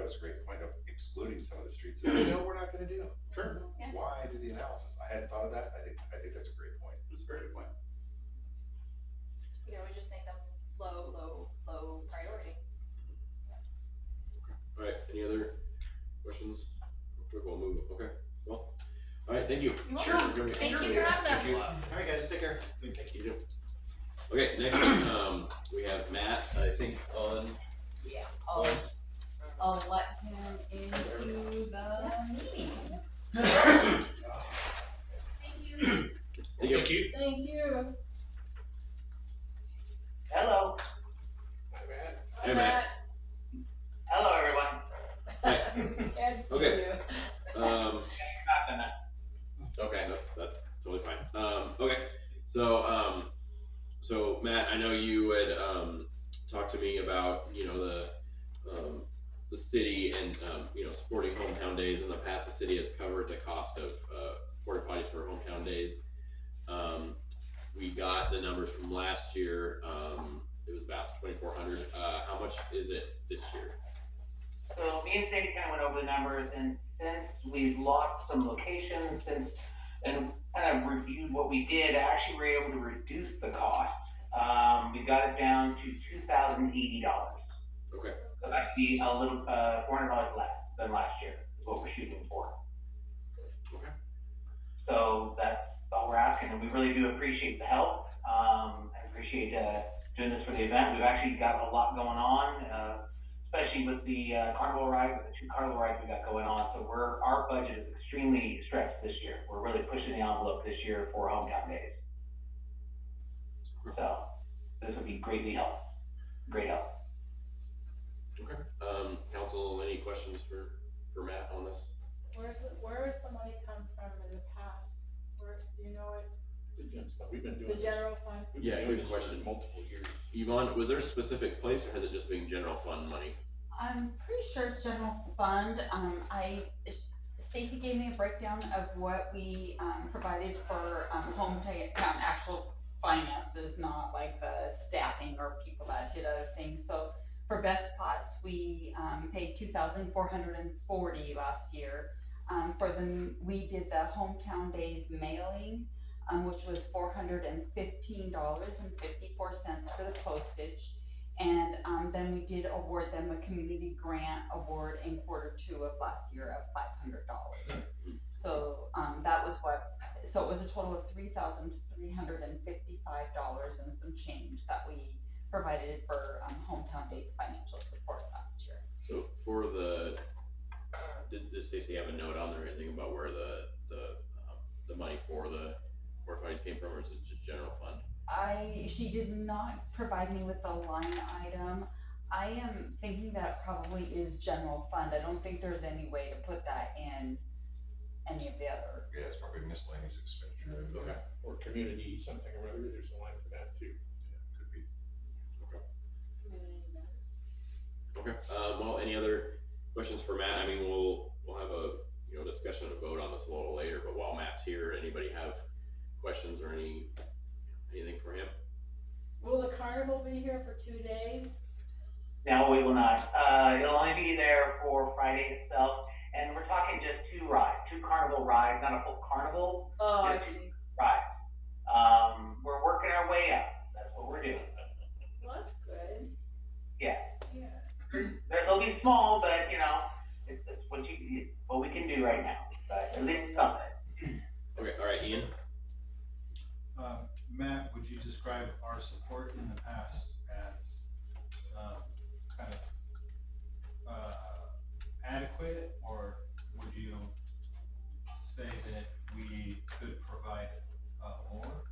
was a great point of excluding some of the streets that we know we're not gonna do. Sure. Yeah. Why do the analysis? I hadn't thought of that. I think that's a great point. That's a very good point. You can always just make them low priority. Alright, any other questions? Quick, we'll move, okay, well, alright, thank you. You're Sure. welcome. Thank you for having us. Thank you. All right, guys, take care. Thank you. Okay, next, we have Matt, I think, on. Yeah, I'll let him into the meeting. Thank you. Thank you. Thank you. Hello. Hey, Matt. Hello, everyone. Hi. Can't see Okay. you. Not gonna. Okay, that's totally fine. Okay, so, So Matt, I know you had talked to me about the city and supporting hometown days. In the past, the city has covered the cost of porta potties for hometown days. We got the numbers from last year. It was about 2,400. How much is it this year? So me and Sandy kind of went over the numbers, and since we've lost some locations, and kind of reviewed what we did, actually we were able to reduce the cost. We got it down to $2,080. Okay. So that could be a little, $400 less than last year, is what we're shooting for. Okay. So that's all we're asking, and we really do appreciate the help. I appreciate doing this for the event. We've actually got a lot going on, especially with the carnival rides, with the 2 carnival rides we got going on. So our budget is extremely stretched this year. We're really pushing the envelope this year for hometown days. So this would be great help. Okay. Council, any questions for Matt on this? Where is the money come from in the past? Where, do you know it? We've been doing The this. general fund? We've been Yeah, doing good this question. for multiple years. Yvonne, was there a specific place or has it just been general fund money? I'm pretty sure it's general fund. Stacy gave me a breakdown of what we provided for hometown actual finances, not like the staffing or people that did other things. So for Best Pots, we paid $2,440 last year. We did the hometown days mailing, which was $415.54 for the postage. And then we did award them a community grant award in Q2 of last year of $500. So that was so it was a total of $3,355 and some change that we provided for hometown days financial support last year. So for did Stacy have a note on there or anything about where the money for the porta potties came from, or is it just general fund? She did not provide me with a line item. I am thinking that probably is general fund. I don't think there's any way to put that in any of the other. Yeah, it's probably miscellaneous expenditure. Okay. Or community, something or other, there's a line for that too. Yeah, could be. Community events. Okay. Well, any other questions for Matt? I mean, we'll have a discussion and a vote on this a little later. But while Matt's here, anybody have questions or anything for him? Will the carnival be here for 2 days? No, we will not. It'll only be there for Friday itself, and we're talking just 2 rides, 2 carnival rides, not a full carnival, Oh, I just 2 see. rides. We're working our way up. That's what we're doing. Well, that's good. Yes, Yeah. they'll be small, but it's what we can do right now. But at least it's something. Okay. All right, Ian. Matt, would you describe our support in the past as kind of adequate, or would you say that we could provide more?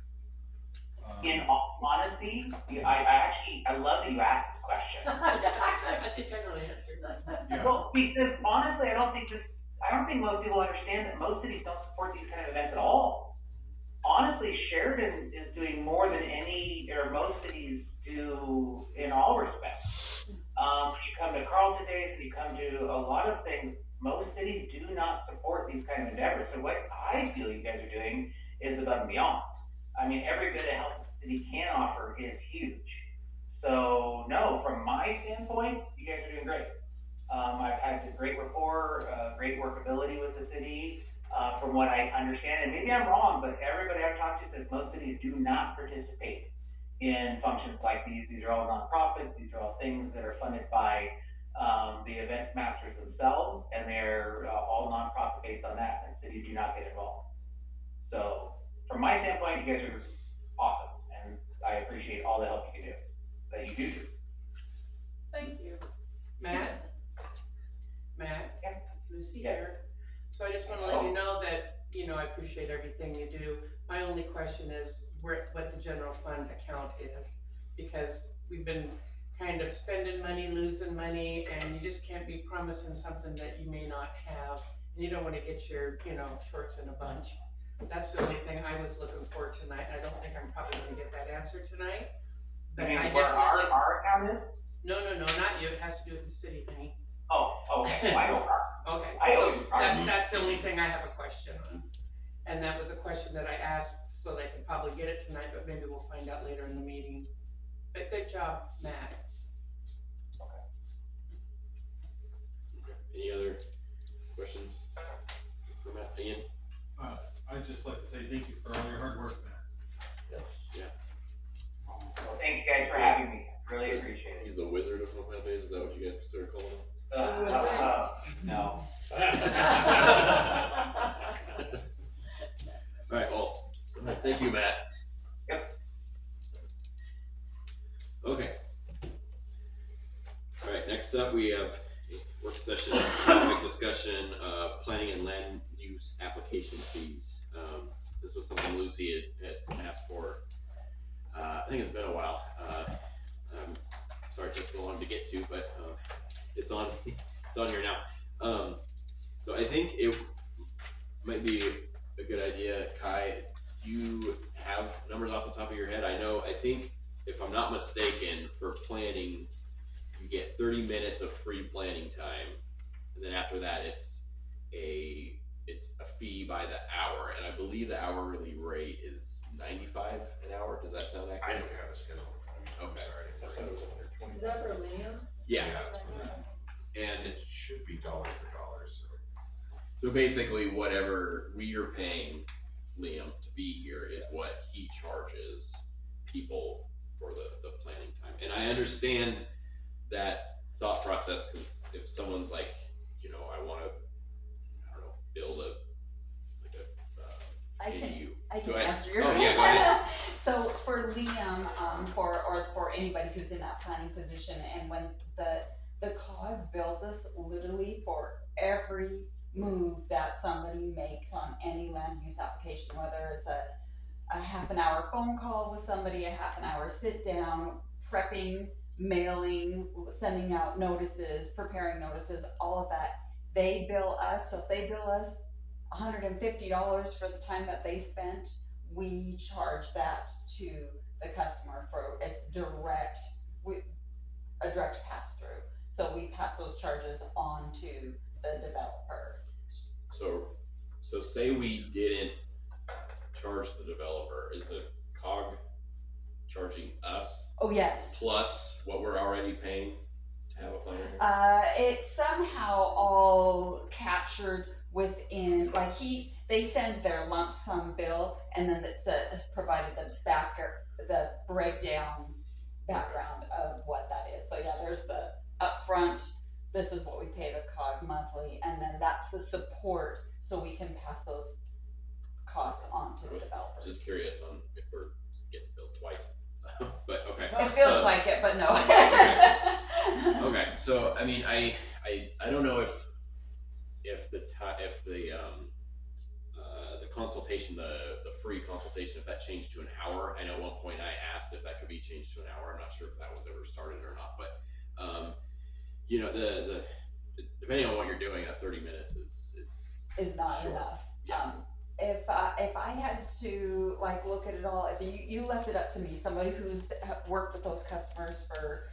In all honesty, I love that you asked this question. I think I know the answer. Yeah. Well, because honestly, I don't think most people understand that most cities don't support these kind of events at all. Honestly, Sheridan is doing more than most cities do in all respects. You come to Carlton Days, and you come to a lot of things, most cities do not support these kind of endeavors. So what I feel you guys are doing is above and beyond. I mean, every bit of help that the city can offer is huge. So no, from my standpoint, you guys are doing great. I've had a great rapport, great workability with the city. From what I understand, and maybe I'm wrong, but everybody I've talked to says most cities do not participate in functions like these. These are all nonprofits. These are all things that are funded by the event masters themselves, and they're all nonprofit based on that, and cities do not get involved. So from my standpoint, you guys are awesome, and I appreciate all the help you can do, that you do. Thank you. Matt? Yeah. Lucy Yes. here. So I just wanna let you know that, I appreciate everything you do. My only question is what the general fund account is, because we've been kind of spending money, losing money, and you just can't be promising something that you may not have. And you don't wanna get your, shorts in a bunch. That's the only thing I was looking for tonight. I don't think I'm probably gonna get that answer tonight. I But mean, I where definitely, our account is? no, not you. It has to do with the city, honey. Oh, okay, I know our. Okay, I so owe you property. that's the only thing I have a question on. And that was a question that I asked, so they can probably get it tonight, but maybe we'll find out later in the meeting. But good job, Matt. Any other questions for Matt? Ian? I'd just like to say thank you for all your hard work, Matt. Well, thank you guys for having me, really appreciate it. He's the wizard of home health days, is that what you guys started calling him? No. Alright, well, thank you, Matt. Yep. Okay. Alright, next up, we have a work session, topic discussion, planning and land use application fees. This was something Lucy had asked for. I think it's been a while. Sorry it took so long to get to, but it's on here now. So I think it might be a good idea, Kai. Do you have numbers off the top of your head? I think if I'm not mistaken, for planning, you get 30 minutes of free planning time, and then after that, it's a fee by the hour, and I believe the hourly rate is $95 an hour. Does that sound I accurate? don't have the schedule in front of me, I'm Okay. sorry. I thought it was $120. Is that for Liam? Yeah. And And it should be dollar for dollar, so. so basically, whatever we are paying Liam to be here is what he charges people for the planning time. And I understand that thought process, because if someone's like, I want to, build I can ADU. I can Go ahead. answer your Oh, question. yeah, go ahead. So for Liam, for anybody who's in that planning position, and when the COG bills us literally for every move that somebody makes on any land use application, whether it's a half an hour phone call with somebody, a half an hour sit down, prepping, mailing, sending out notices, preparing notices, all of that, they bill us. So if they bill us $150 for the time that they spent, we charge that to the customer for a direct pass through. So we pass those charges on to the developer. So say we didn't charge the developer, is the COG charging us Oh yes. plus what we're already paying to have a planner here? It's somehow all captured within, like they send their lump sum bill, and then it's provided the breakdown background of what that is. So yeah, there's the upfront, this is what we pay the COG monthly, and then that's the support, so we can pass those costs on to the developer. Just curious on if we're getting billed twice, but okay. It feels like it, but no. Okay, so I mean, I don't know if the consultation, the free consultation, if that changed to an hour. I know at one point I asked if that could be changed to an hour. I'm not sure if that was ever started or not, but the depending on what you're doing, 30 minutes is not short. enough. Yeah. If I had to look at it all, if you left it up to me, somebody who's worked with those customers for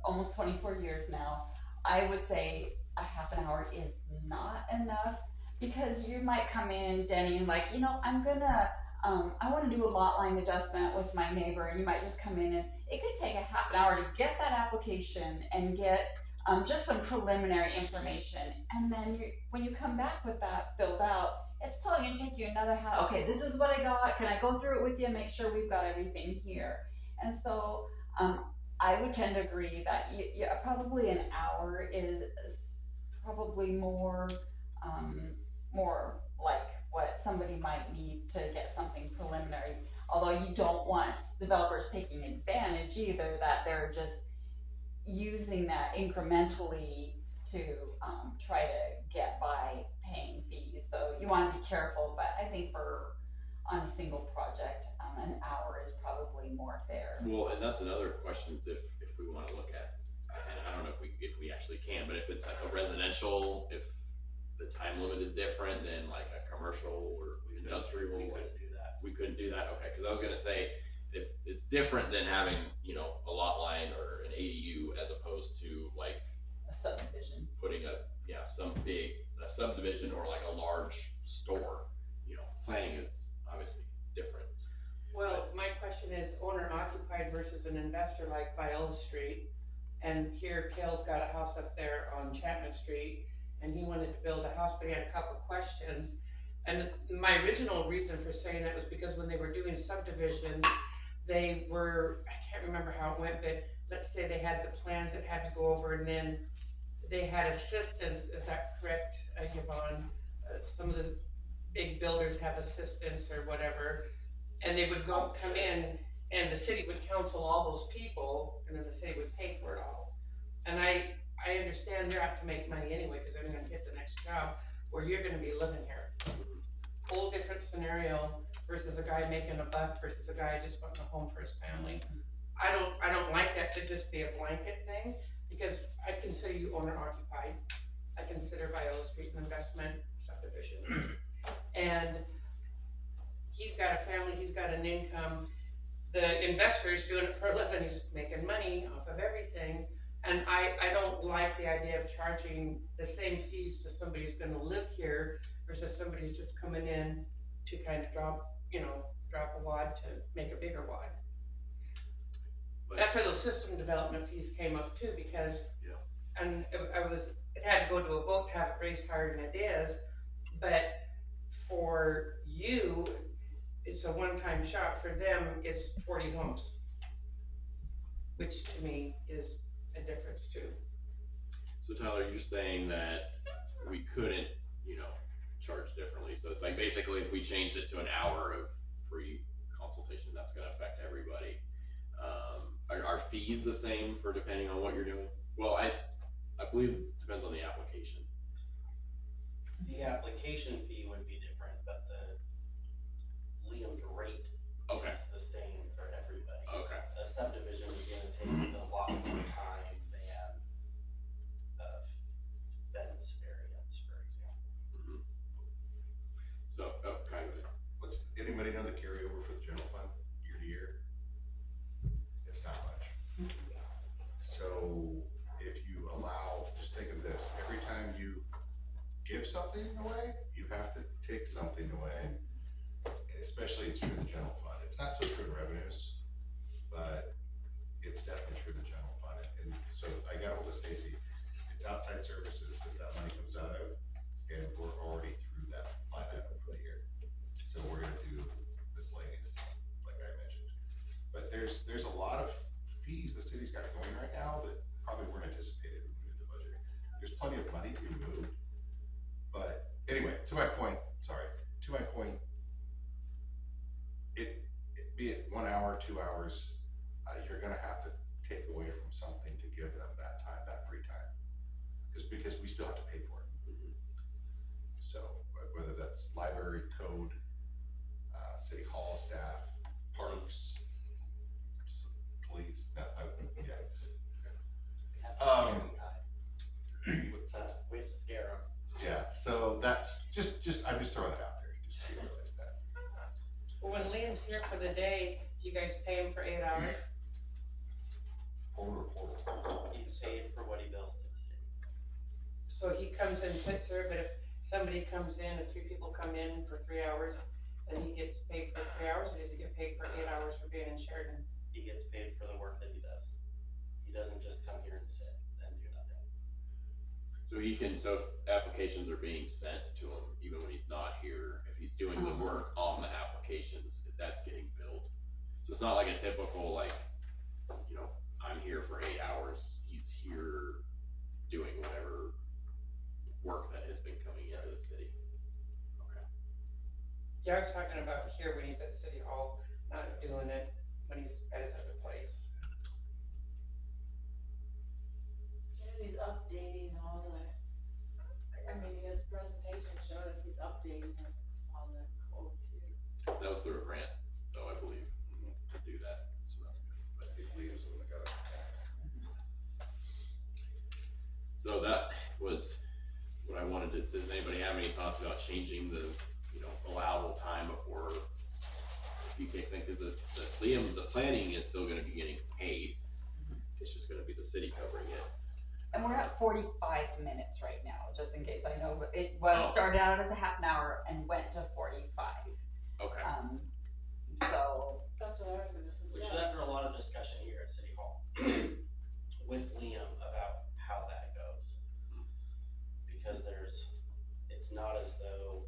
almost 24 years now, I would say a half an hour is not enough, because you might come in, Denny, and I'm gonna, I want to do a lot line adjustment with my neighbor, and you might just come in, and it could take a half an hour to get that application and get just some preliminary information, and then when you come back with that filled out, it's probably gonna take you another half. Okay, this is what I got. Can I go through it with you and make sure we've got everything here? And so I would tend to agree that probably an hour is probably more like what somebody might need to get something preliminary. Although you don't want developers taking advantage either, that they're just using that incrementally to try to get by paying fees. So you want to be careful, but I think on a single project, an hour is probably more fair. Well, and that's another question, if we want to look at, and I don't know if we actually can, but if it's like a residential, if the time limit is different than like a commercial or industrial. We couldn't do that. We couldn't do that, okay, cause I was gonna say, if it's different than having, you know, a lot line or an ADU as opposed to like A subdivision. putting a subdivision or like a large store, you know, planning is obviously different. Well, my question is owner occupied versus an investor like Viola Street. And here Cale's got a house up there on Chapman Street, and he wanted to build a house, but he had a couple questions. And my original reason for saying that was because when they were doing subdivisions, they were, I can't remember how it went, but let's say they had the plans that had to go over, and then they had assistants, is that correct, Yvonne? Some of the big builders have assistants or whatever, and they would come in, and the city would counsel all those people, and then the city would pay for it all. And I understand they're out to make money anyway, because they're gonna get the next job, where you're gonna be living here. Whole different scenario versus a guy making a buck versus a guy just wanting a home for his family. I don't like that to just be a blanket thing, because I consider you owner occupied. I consider Viola Street an investment subdivision. And he's got a family, he's got an income. The investor is doing it for a living, he's making money off of everything. And I don't like the idea of charging the same fees to somebody who's gonna live here versus somebody who's just coming in to kind of drop a wad to make a bigger wad. But- That's where those system development fees came up too, because, Yeah. and it had to go to a vote to have it raised higher than it is, but for you, it's a one-time shot. For them, it's 40 homes, which to me is a difference too. So Tyler, you're saying that we couldn't, you know, charge differently, so it's like basically if we changed it to an hour of free consultation, that's gonna affect everybody. Are fees the same for depending on what you're doing? Well, I believe it depends on the application. The application fee would be different, but the Liam's rate Okay. is the same for everybody. Okay. A subdivision is gonna take a lot more time than a fence variance, for example. So, kind of. What's, anybody know the carryover for the general fund year to year? It's not much. So if you allow, just think of this, every time you give something away, you have to take something away. Especially it's true of the general fund. It's not so true of revenues, but it's definitely true of the general fund. And so I got hold of Stacy. It's outside services that money comes out of, and we're already through that line item for the year. So we're gonna do miscellaneous, like I mentioned. But there's a lot of fees the city's got going right now that probably weren't anticipated when we did the budget. There's plenty of money to be moved. But anyway, to my point, be it 1 hour, 2 hours, you're gonna have to take away from something to give them that time, that free time. Because we still have to pay for it. So whether that's library, code, city hall staff, parks, police, yeah. We have to scare them. Yeah, so that's just, I'm just throwing it out there, just so you realize that. Well, when Liam's here for the day, do you guys pay him for 8 hours? Portal. He's paid for what he bills to the city. So he comes in, sits there, but if somebody comes in, if 3 people come in for 3 hours, then he gets paid for 3 hours, or does he get paid for 8 hours for being in Sheridan? He gets paid for the work that he does. He doesn't just come here and sit and do nothing. So if applications are being sent to him, even when he's not here, if he's doing the work on the applications, that's getting billed. So it's not like a typical, like, you know, I'm here for 8 hours, he's here doing whatever work that has been coming into the city. Okay. Yeah, I was talking about here when he's at City Hall, not doing it when he's at his other place. And he's updating all the, I mean, his presentation showed us he's updating all the code too. That was through a grant, though, I believe, to do that, so that's good. I think Liam's the one that got it. So that was what what I wanted to, does anybody have any thoughts about changing the, allowable time before you can't think, cause the planning is still gonna be getting paid. It's just gonna be the city covering it. And we're at 45 minutes right now, just in case I know, but it was Oh. started out as a half an hour and went to 45. Okay. So That's what I was gonna Which suggest. is after a lot of discussion here at City Hall with Liam about how that goes. Because it's not as though,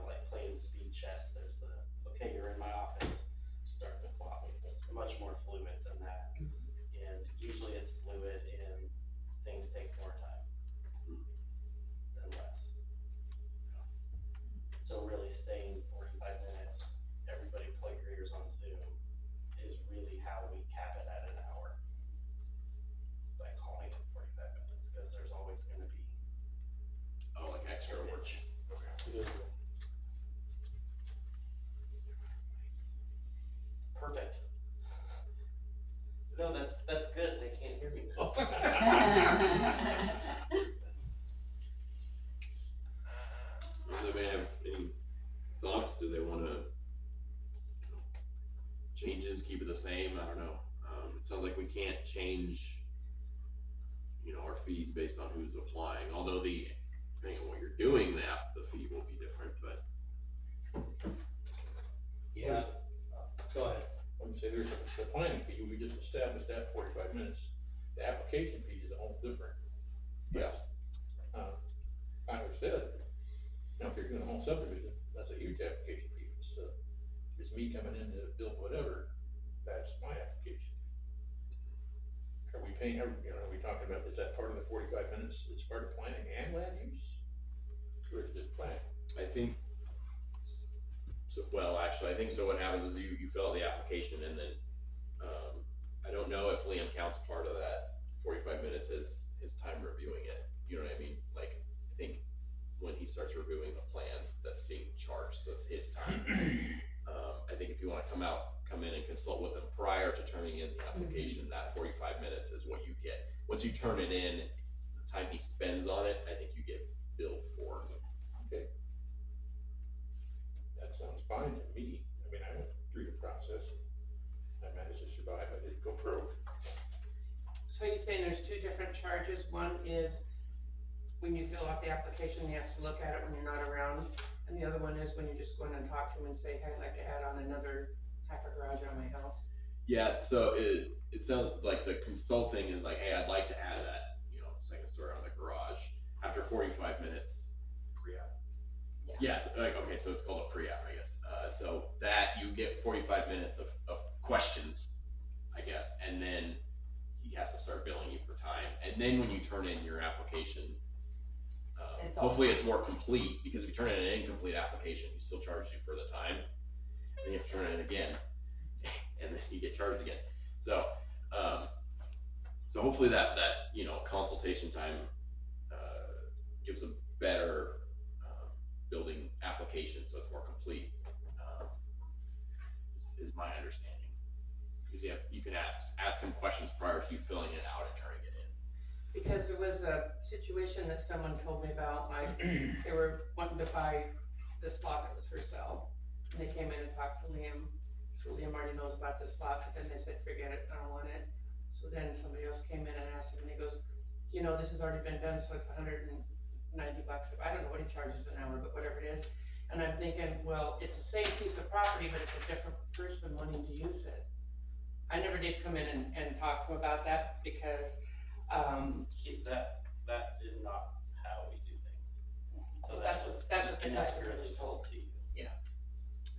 like playing speed chess, there's okay, you're in my office, start the clock. It's much more fluid than that. And usually it's fluid and things take more time than less. So really staying 45 minutes, everybody plug your ears on Zoom, is really how we cap it at an hour. It's by calling it 45 minutes, because there's always gonna be. Oh, like extra work. Perfect. No, that's good, they can't hear me now. Does anybody have any thoughts? Do they wanna, changes, keep it the same? I don't know. It sounds like we can't change, our fees based on who's applying, although depending on what you're doing, the fee will be different, but. Yeah. Go ahead. I'm gonna say there's the planning fee, we just established that 45 minutes. The application fee is all different. Yeah. Tyler said, if you're doing a whole subdivision, that's a huge application fee. It's me coming in to build whatever, that's my application. Are we paying, are we talking about, is that part of the 45 minutes, it's part of planning and land use? Or is it just planning? I think, I think so what happens is you fill out the application and then, I don't know if Liam counts part of that 45 minutes as his time reviewing it, you know what I mean? Like, I think when he starts reviewing the plans, that's being charged, so that's his time. I think if you wanna come in and consult with him prior to turning in the application, that 45 minutes is what you get. Once you turn it in, the time he spends on it, I think you get billed for. Okay. That sounds fine to me. I mean, I went through the process. I managed to survive, I didn't go broke. So you're saying there's two different charges, one is when you fill out the application, he has to look at it when you're not around, and the other one is when you just go in and talk to him and say, hey, I'd like to add on another half a garage on my house. Yeah, so it sounds like the consulting is like, hey, I'd like to add that, second story on the garage. After 45 minutes. Pre-app. Yeah, it's like, okay, so it's called a pre-app, I guess. So that you get 45 minutes of questions, I guess, and then he has to start billing you for time. And then when you turn in your application, hopefully it's more complete, because if you turn in an incomplete application, he still charges you for the time. And you have to turn it in again, and then you get charged again. So, so hopefully that consultation time gives a better building application, so it's more complete. Is my understanding, because you can ask him questions prior to you filling it out and turning it in. Because there was a situation that someone told me about, like, they were wanting to buy this lot that was for sale, and they came in and talked to Liam, so Liam already knows about this lot, but then they said, forget it, I don't want it. So then somebody else came in and asked him, and he goes, this has already been done, so it's $190. I don't know what he charges an hour, but whatever it is. And I'm thinking, well, it's the same piece of property, but it's a different person wanting to use it. I never did come in and talk to him about that, because That is not how we do things. So that's what the customer was told. to you.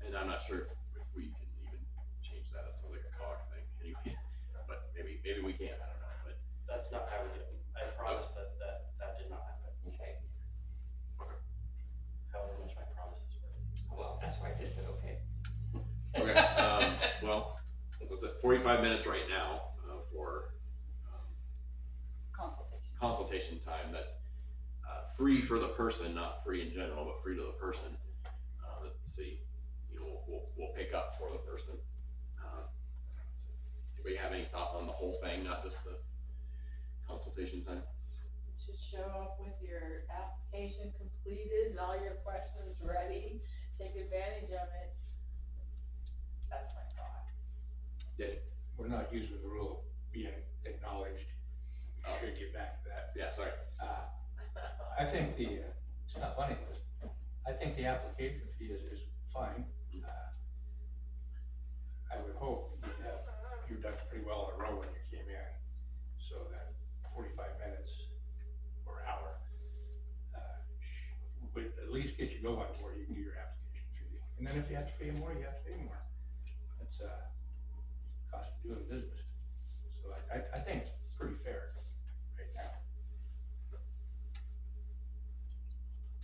And I'm not sure if we can even change that. It sounds like a cog thing anyway, but maybe we can, I don't know, but. That's not how we do it. I promise that did not happen. Okay, However much my promise is worth. well, that's why I just said, okay. Okay, well, what's it, 45 minutes right now, for, consultation time. That's, free for the person, not free in general, but free to the person. Let's see, we'll pick up for the person. So anybody have any thoughts on the whole thing, not just the consultation time? should show up with your application completed and all your questions ready, take advantage of it. That's my thought. We're not using the rule of being acknowledged. We should get back to that. Yeah, sorry. I think it's not funny, but I think the application fee is fine. I would hope you'd have your ducks pretty well in a row when you came in, so that 45 minutes or hour would at least get you going to where you can do your application fee. And then if you have to pay more, you have to pay more. That's cost of doing business. So I think it's pretty fair right now.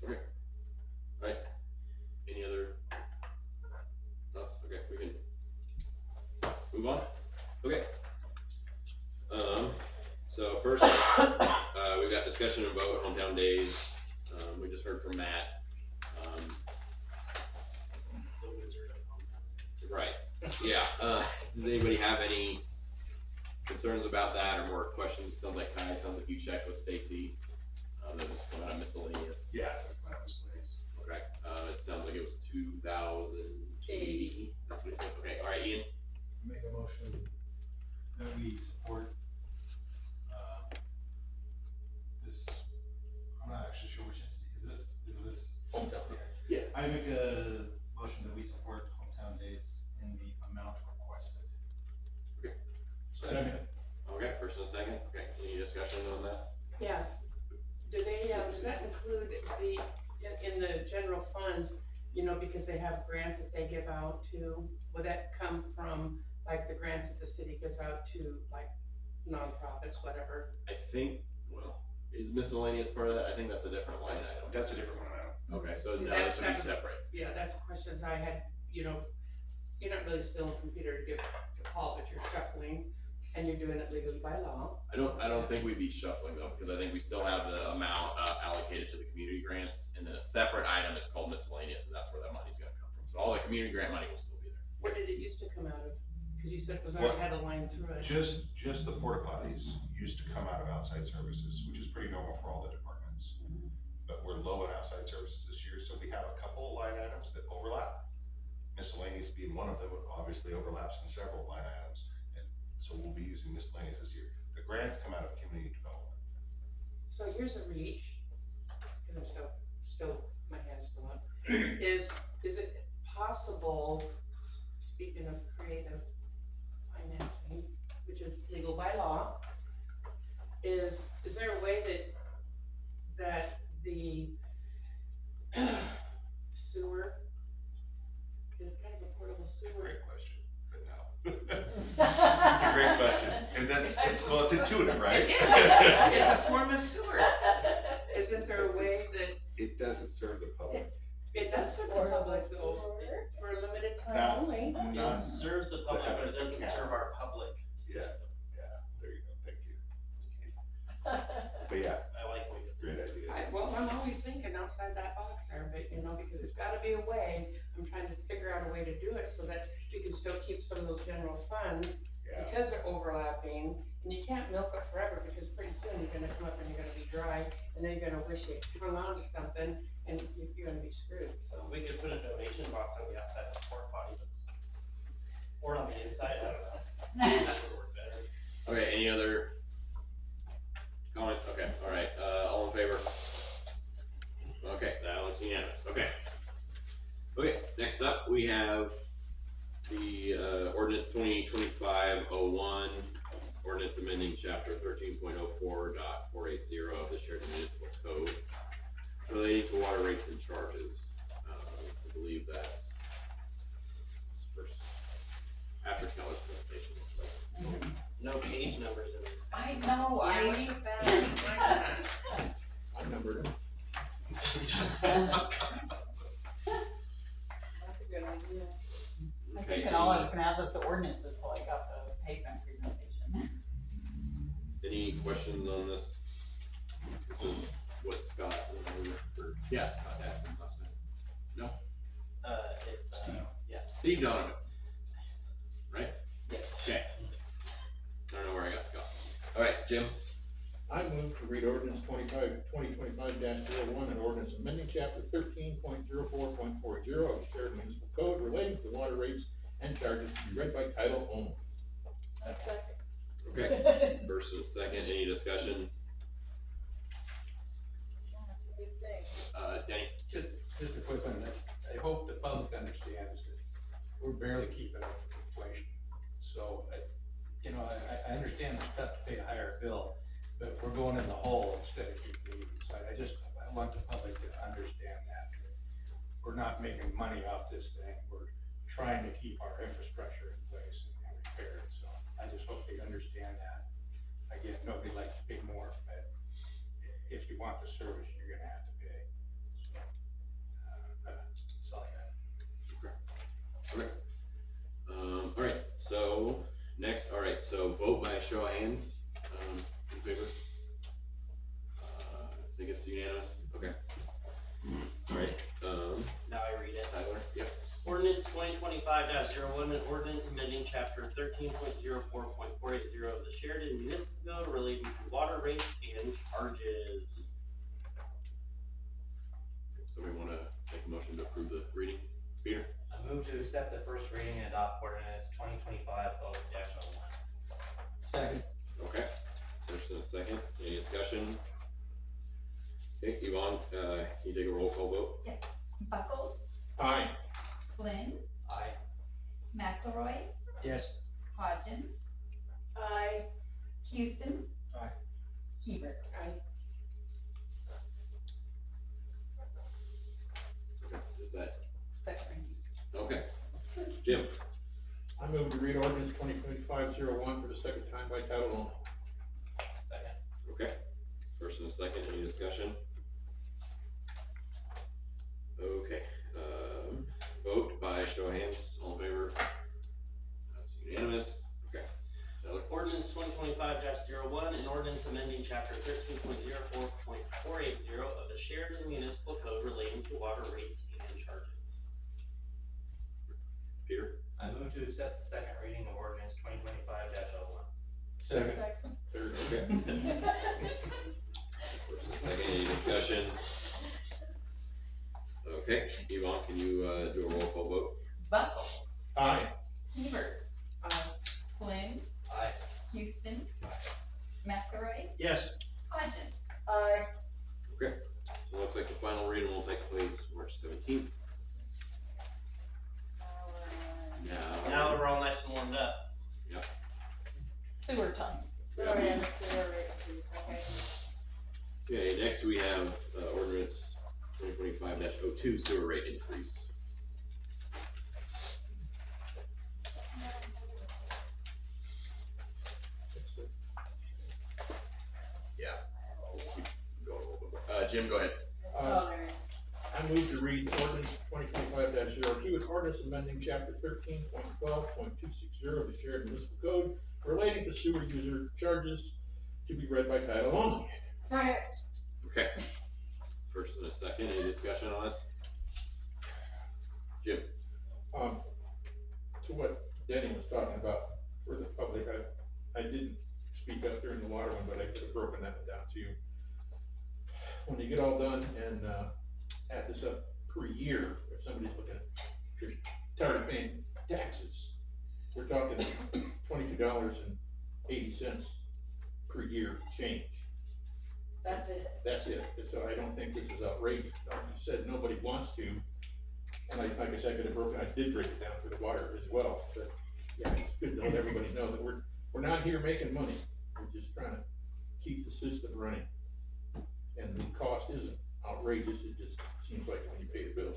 Okay. Alright. Any other thoughts? Okay, we can move on. Okay. So first, we've got discussion and vote, hometown days. We just heard from Matt. The wizard of hometown. Right. Yeah. Does anybody have any concerns about that or more questions? Sounds like Kai, sounds like you checked with Stacy. That was coming out of miscellaneous. Yeah, it's like my miscellaneous. Okay. It sounds like it was 2,080. That's what he said. Okay. All right, Ian. Make a motion that we support, this, I'm not actually sure which is this? Hometown. Yeah. I make a motion that we support hometown days in the amount requested. Second. Okay, first and second. Okay, any discussion on that? Yeah. Do they, does that include in the general funds, you know, because they have grants that they give out to, would that come from, like, the grants that the city gives out to, like, nonprofits, whatever? I think, well, is miscellaneous part of that? I think that's a different line item. That's a different one, I know. Okay, so See, now this would be separate. Yeah, that's questions I had, you know, you're not really spilling from Peter to give to Paul, but you're shuffling, and you're doing it legally by law. I don't think we'd be shuffling though, because I think we still have the amount allocated to the community grants, and then a separate item is called miscellaneous, and that's where that money's gonna come from. So all the community grant money will still be there. Where did it used to come out of? Cause you said it was already had a line through it. Just the porta potties used to come out of outside services, which is pretty normal for all the departments. But we're low in outside services this year, so we have a couple of line items that overlap. Miscellaneous being one of them, it obviously overlaps in several line items. And so we'll be using miscellaneous this year. The grants come out of community development. So here's a reach, cause I'm still, my hand's still up. Is it possible, speaking of creative financing, which is legal by law, is there a way that the sewer is kind of a portable sewer? Great question, but no. It's a great question. And it's intuitive, right? It's a form of sewer. Isn't there a way that It doesn't serve the public. it does serve the public though, for a limited time Not- only? Not, It serves the public, but it doesn't serve our public Yeah. system. there you go, thank you. But yeah, I like what you great idea. Well, I'm always thinking outside that box there, but you know, because there's gotta be a way, I'm trying to figure out a way to do it so that you can still keep some of those general funds Yeah, because they're overlapping, and you can't milk it forever, because pretty soon you're gonna come up and you're gonna be dry, and then you're gonna wish you hung on to something, and you're gonna be screwed, so. We could put a donation box on the outside of the porta potty, or on the inside, I don't know. That would work better. Okay, any other comments? Okay, all right, all in favor? Okay, that looks unanimous. Okay. Okay, next up, we have the ordinance 2025-01, ordinance amending chapter 13.04.480 of the Sheridan Municipal Code relating to water rates and charges. I believe that's first, after Keller's presentation. Looks like. No page numbers in this. I know, What's the bad? I numbered it. That's a good idea. I was thinking all I was gonna have was the ordinances till I got the pavement presentation. Any questions on this? This is what Scott, yeah, Scott asked him last night. It's, yeah. Steve Donovan. Right? Yes. Okay. I don't know where I got Scott. Alright, Jim? I move to read ordinance 2025-01, an ordinance amending chapter 13.04.40 of the Sheridan Municipal Code relating to water rates and charges to be read by title only. A second. Okay, first and second, any discussion? That's a good thing. Danny? Just a quick one, I hope the public understands that we're barely keeping up with inflation. So, I understand it's tough to pay a higher bill, but we're going in the hole instead of keeping even. So I want the public to understand that. We're not making money off this thing, we're trying to keep our infrastructure in place and repaired, so I just hope they understand that. Again, nobody likes to pay more, but if you want the service, you're gonna have to pay. So, that's all I got. Okay. Alright, so next, so vote by a show of hands, in favor? I think it's unanimous, okay. Alright, Now I read it. Tyler, yep. Ordinance 2025-01, an ordinance amending chapter 13.04.480 of the Sheridan Municipal Code relating to water rates and charges. Somebody wanna make a motion to approve the reading? Peter? I move to accept the first reading and adopt ordinance 2025-01. Second. Okay, first and a second, any discussion? Okay, Yvonne, can you take a roll call vote? Yes. Buckles, Aye. Flynn, Aye. McElroy, Yes. Hodgins, Aye. Houston. Aye. Hebert. Okay, is that, Second reading. okay. Jim? I move to read ordinance 2025-01 for the second time by title only. Second. Okay, first and a second, any discussion? Okay, vote by show of hands, all in favor? That's unanimous, okay. Tyler? Ordinance 2025-01, an ordinance amending chapter 13.04.480 of the Sheridan Municipal Code relating to water rates and charges. Peter? I move to accept the second reading of ordinance 2025-01. Second. Third. Okay. First and second, any discussion? Okay, Yvonne, can you, do a roll call vote? Buckles, Aye. Hebert, Flynn, Aye. Houston, McElroy, Yes. Hodgins. Aye. Okay, so it looks like the final reading will take place March 17th. Now that we're all nice and warmed up. Sewer time. Oh, yeah, the sewer rate increase, okay. Okay, next we have, ordinance 2025-02 sewer rate increase. Keep going a little bit more. Jim, go ahead. I move to read ordinance 2025-02, an ordinance amending chapter 13.12.260 of the Sheridan Municipal Code relating to sewer user charges to be read by title only. Second. Okay. First and a second, any discussion on this? Jim? To what Denny was talking about for the public, I didn't speak up during the water one, but I could have broken that one down to you. When you get all done and, add this up per year, if somebody's looking at, if you're tired of paying taxes, we're talking $22.80 per year change. That's it. That's it. So I don't think this is outrageous. Like you said, nobody wants to. And like I said, I could have broken, I did break it down for the water as well, but yeah, it's good to let everybody know that we're not here making money. We're just trying to keep the system running. And the cost isn't outrageous, it just seems like when you pay the bill.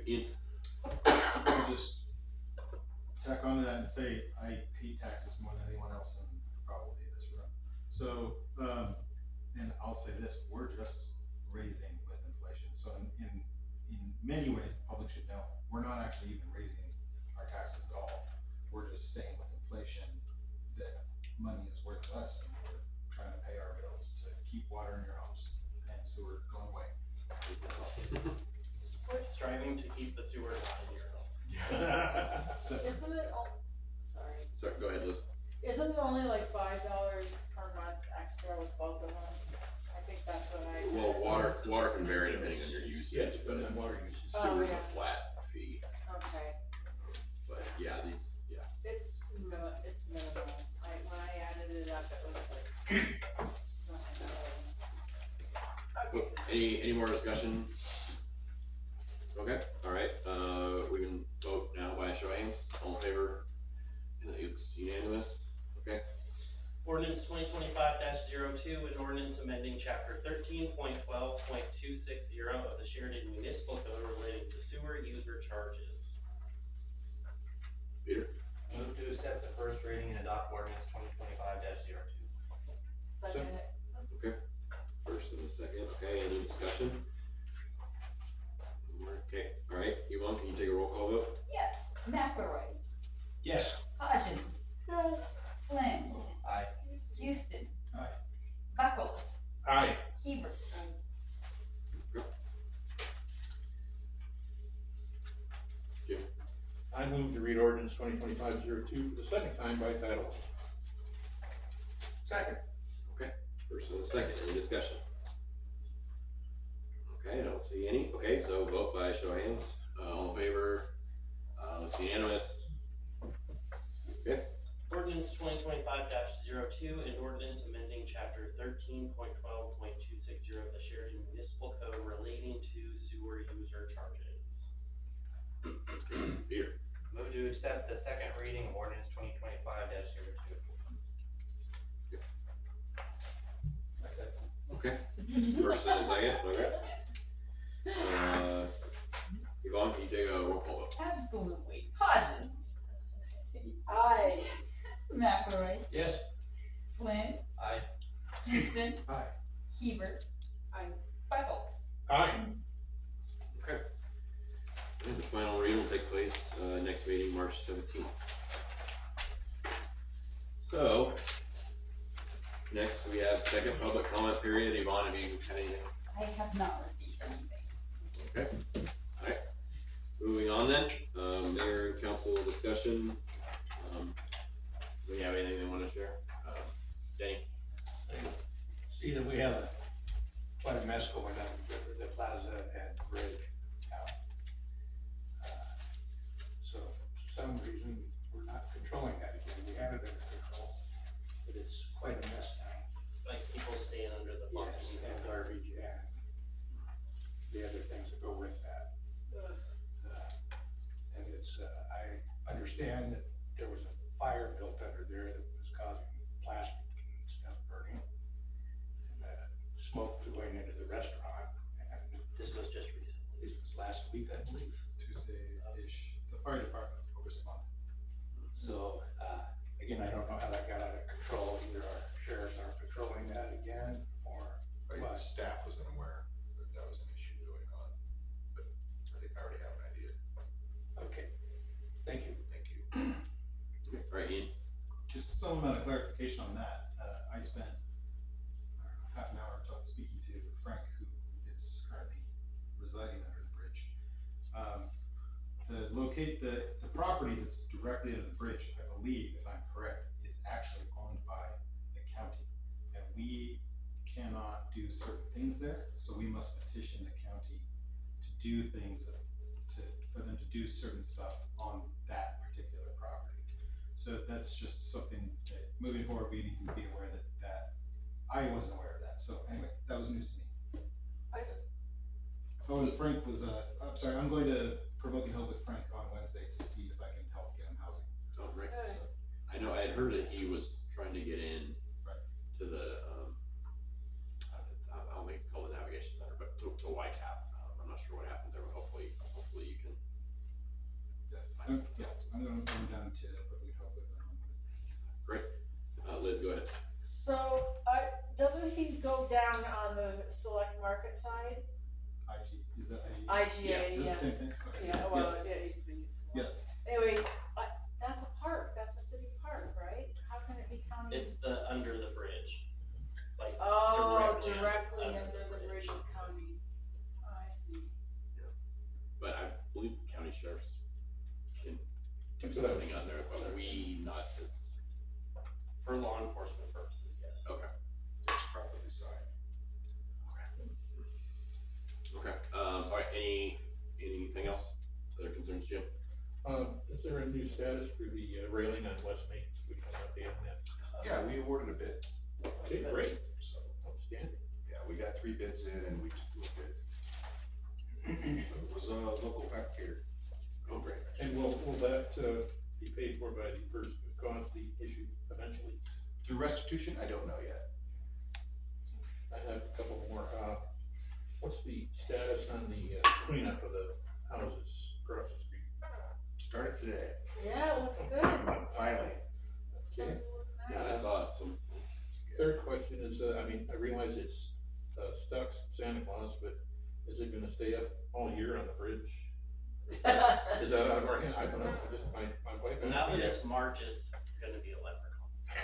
Ian? I'll just tack onto that and say, I pay taxes more than anyone else in probably this room. So, and I'll say this, we're just raising with inflation. So in many ways, the public should know, we're not actually even raising our taxes at all. We're just staying with inflation, that money is worth less, and we're trying to pay our bills to keep water in your homes and sewer going away. That's all. We're striving to keep the sewer not in your home. So, Isn't it, sorry. Sorry, go ahead, Liz. Isn't it only like $5 per month extra with both of them? I think that's what I. Well, water can vary depending on your usage, but water usage. sewer's yeah. a flat fee. Okay, But yeah, it's minimal, when I added it up, it was like. Okay. Any more discussion? Okay, alright, we can vote now by show of hands, all in favor, and it's unanimous, okay? Ordinance 2025-02, an ordinance amending chapter 13.12.260 of the Sheridan Municipal Code relating to sewer user charges. Peter? Move to accept the first reading and adopt ordinance 2025-02. Second it. Okay, first and the second, okay, any discussion? Okay, alright, Yvonne, can you take a roll call vote? Yes. McElroy, Yes. Hodges. Yes. Flynn. Aye. Houston. Aye. Buckles. Aye. Hebert. I move to read ordinance 2025-02 for the second time by title. Second. First and the second, any discussion? Okay, I don't see any, okay, so vote by show of hands, all in favor, it's unanimous. Okay, Ordinance 2025-02, an ordinance amending chapter 13.12.260 of the Sheridan Municipal Code relating to sewer user charges. Peter? Move to accept the second reading of ordinance 2025-02. Okay, first and a second, okay. Yvonne, can you take a roll call vote? Absolutely. Hodges. Aye. McElroy. Yes. Flynn. Aye. Houston. Aye. Hebert. Aye. Buckles. Aye. Okay. And the final reading will take place, next meeting, March 17th. So, next we have second public comment period. Yvonne, have you had anything? I have not received anything. Okay, alright. Moving on then, mayor and council discussion. Do we have anything they wanna share? Danny? See that we have quite a mess going on with the Plaza and the bridge now. So for some reason, we're not controlling that again. We have it under control, but it's quite a mess now. Like people staying under the bus. Yes, and garbage and the other things that go with that. And it's, I understand that there was a fire built under there that was causing plastic and stuff burning. And smoke was going into the restaurant, and This was just recently. this was last week, I believe. Tuesday-ish, the fire department will respond. So, again, I don't know how that got out of control. Either our sheriffs aren't patrolling that again, or Right, what? staff was unaware that that was an issue going on, but I think I already have an idea. Okay, thank you. Thank you. Alright, Ian? Just some amount of clarification on that, I spent, I don't know, half an hour speaking to Frank, who is currently residing under the bridge. The property that's directly under the bridge, I believe, if I'm correct, is actually owned by the county. And we cannot do certain things there, so we must petition the county to do things, for them to do certain stuff on that particular property. So that's just something that, moving forward, we need to be aware that I wasn't aware of that. So anyway, that was news to me. Oh, and Frank was, I'm sorry, I'm going to Provoking Hope with Frank on Wednesday to see if I can help get him housing. Oh, right. Good. So, I know, I had heard that he was trying to get in Right. to the, I don't think it's called the Navigation Center, but to Whitecap. I'm not sure what happened there, but hopefully you can. Yes. Find Yeah, I'm going down to Provoking Hope with him on Wednesday. Great. Liz, go ahead. So, doesn't he go down on the select market side? IG, is that IG? IGA, Is it yeah. the same thing? Okay. Yeah, well, Yes. it used to be. Yes. Anyway, that's a park, that's a city park, right? How can it be county? It's the under the bridge. Like Oh, directly directly under under the the bridge bridge. is county. Oh, I see. But I believe the county sheriffs can do That's what I was- something on there, but we not as For law enforcement purposes, yes. Okay. It's properly signed. Okay, alright, anything else? Other concerns, Jim? Is there a new status for the railing on West Main? We can update on that. Yeah, we awarded a bid, Okay, great, so, outstanding. yeah, we got 3 bids in and we took a bid. So it was a local fabricator. Oh, great. And will that be paid for by the person who caused the issue eventually? Through restitution, I don't know yet. I have a couple more. What's the status on the cleanup of the houses across the street? Started today, Yeah, it looks good. finally. Okay. Yeah, I saw some. Third question is, I realize it's stuck Santa Claus, but is it gonna stay up all year on the bridge? Is that out of our hand? I don't know. My wife. Now that Yeah. it's March, it's gonna be a leprechaun.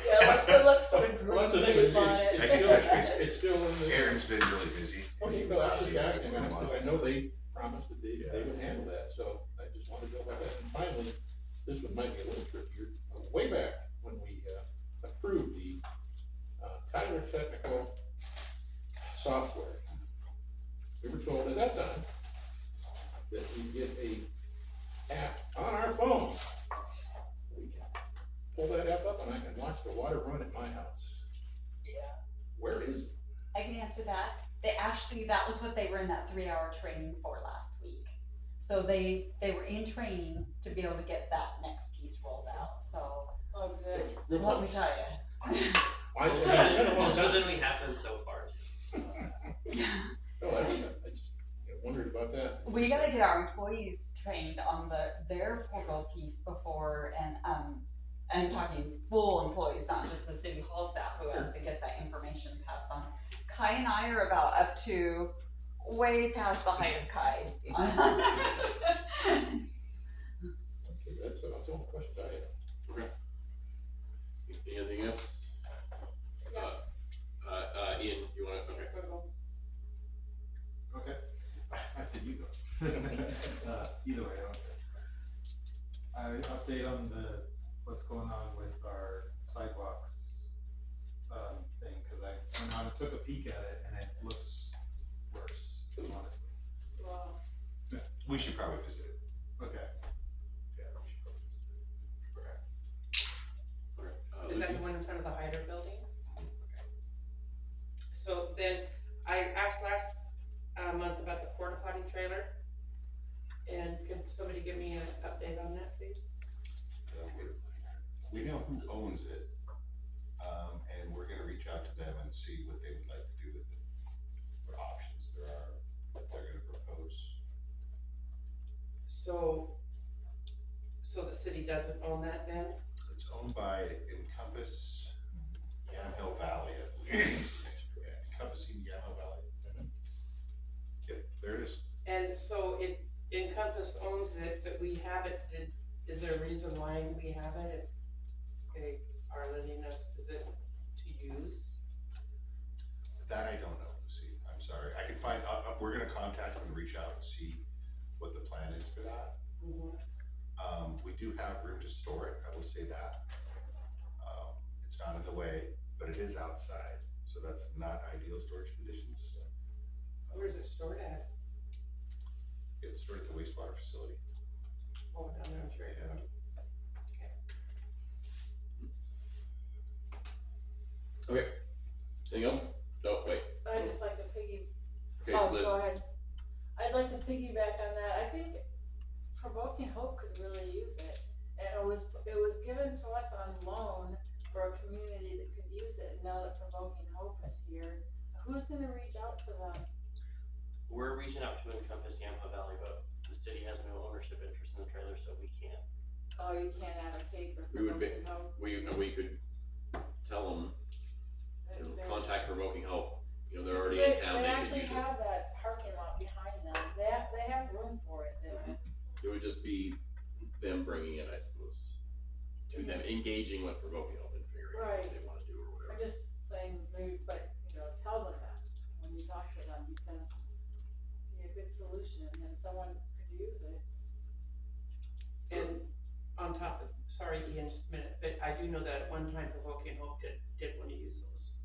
Yeah, let's put a green Well, that's the thing, name on I it. can touch base. It's still in the. Aaron's been really busy. Okay, He no, was I out was just here asking, for a because I while, know so- they promised that they would handle that, so I just wanted to know about that. And finally, this one might be a little trickier. Way back when we approved the Tyler Technical software, we were told at that time that we get a app on our phone. We can pull that app up and I can watch the water run at my house. Yeah. Where is it? I can answer that. That was what they were in that 3-hour training for last week. So they were in training to be able to get that next piece rolled out, so Oh, good. Real let me close. tell you. It's been a long Closer time. than we have been so far. No, I just wondered about that. We gotta get our employees trained on their portal piece before, and I'm talking full employees, not just the city hall staff who has to get that information passed on. Kai and I are about up to way past the height of Kai. Okay, that's the only question I have. Anything else? Ian, you wanna, okay. Okay, I said you go. Either way, I don't care. Update on what's going on with our sidewalks, thing, cause I went out and took a peek at it and it looks worse, honestly. Wow. We should probably visit it. Okay. Yeah, we should probably visit it. Okay. Is Lucy? that the one in front of the Hyder building? So then, I asked last month about the porta potty trailer. And could somebody give me an update on that, please? We know who owns it, and we're gonna reach out to them and see what they would like to do with it. What options there are, what they're gonna propose. So the city doesn't own that then? It's owned by Encompass Yamhill Valley, I believe. Yeah, encompassing Yamhill Valley. Yep, there it is. And so if Encompass owns it, but we have it, is there a reason why we have it? If they are letting us, is it to use? That I don't know, Lucy, I'm sorry. I can find, we're gonna contact them and reach out and see what the plan is for that. We do have room to store it, I will say that. It's not in the way, but it is outside, so that's not ideal storage conditions. Where is it stored at? It's stored at the wastewater facility. Oh, down there in Sheridan. Okay. Anything else? No, wait. I'd just like to Okay, oh, Liz. go ahead. I'd like to piggyback on that. I think Provoking Hope could really use it. And it was given to us on loan for a community that could use it. And now that Provoking Hope is here, who's gonna reach out to them? We're reaching out to Encompass Yamhill Valley, but the city has no ownership interest in the trailer, so we can't. Oh, you can't advocate for We would be- Provoking Hope? We could tell them, They- contact Provoking Hope. You know, they're already in town, They they could actually use it. have that parking lot behind them. They have room for it there. It would just be them bringing it, I suppose, to them, engaging with Provoking Hope and figuring out what Right. they wanna do or I'm whatever. just saying, maybe, but, tell them that when you talk to them, because it'd be a good solution, and someone could use it. And on top of, sorry Ian, just a minute, but I do know that at one time Provoking Hope did want to use those.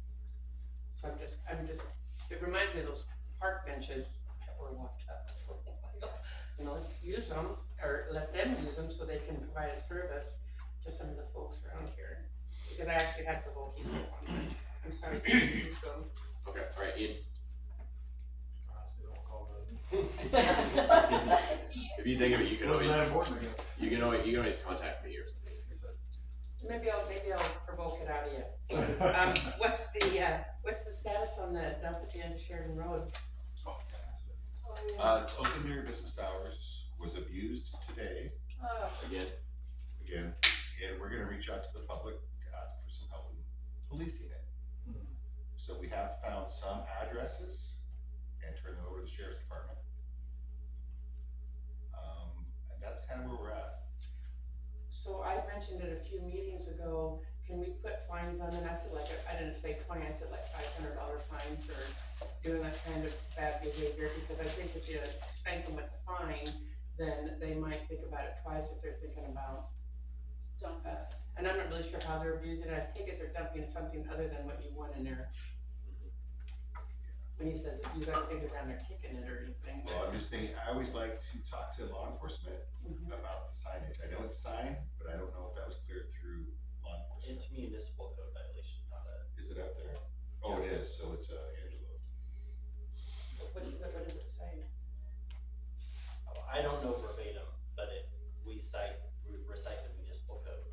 So I'm just, it reminds me of those park benches that were locked up for a while. You know, let's use them, or let them use them so they can provide a service to some of the folks around here. Because I actually had Provoking Hope one time. I'm sorry to use them. Okay, all right, Ian. Honestly, don't call residents. If you think of it, you can Wasn't that always, important, I guess. you can always contact me or something. Maybe I'll provoke it out of you. What's the status on the dump at the end of Sheridan Road? It's open during business hours, was abused today, Again, and we're gonna reach out to the public to ask for some help in policing it. So we have found some addresses and turned them over to the sheriff's department. And that's kind of where we're at. So I mentioned it a few meetings ago, can we put fines on it? I said I didn't say 20, I said like $500 fine for doing that kind of bad behavior, because I think if you spank them with the fine, then they might think about it twice if they're thinking about dumping. And I'm not really sure how they're abusing it. I take it they're dumping something other than what you want in there. When he says abuse, I don't think they're down there kicking it or anything. Well, I'm just thinking, I always like to talk to law enforcement about the signage. I know it's signed, but I don't know if that was cleared through law enforcement. It's municipal code violation, not a. Is it up there? Oh, it is, so it's Angelo. What does it say? I don't know verbatim, but we recite the municipal code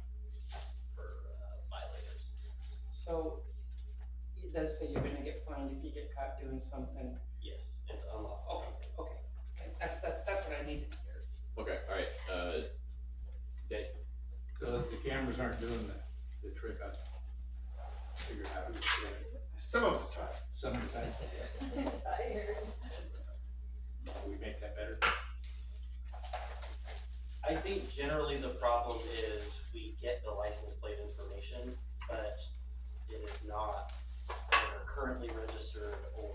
for violators. So it does say you're gonna get fined if you get caught doing something. Yes, it's unlawful. Okay. That's what I needed to hear. okay, all right, Dan. So the cameras aren't doing the trick, I figured out. Some of the time. Some of the time. We make that better. I think generally the problem is we get the license plate information, but it is not either currently registered or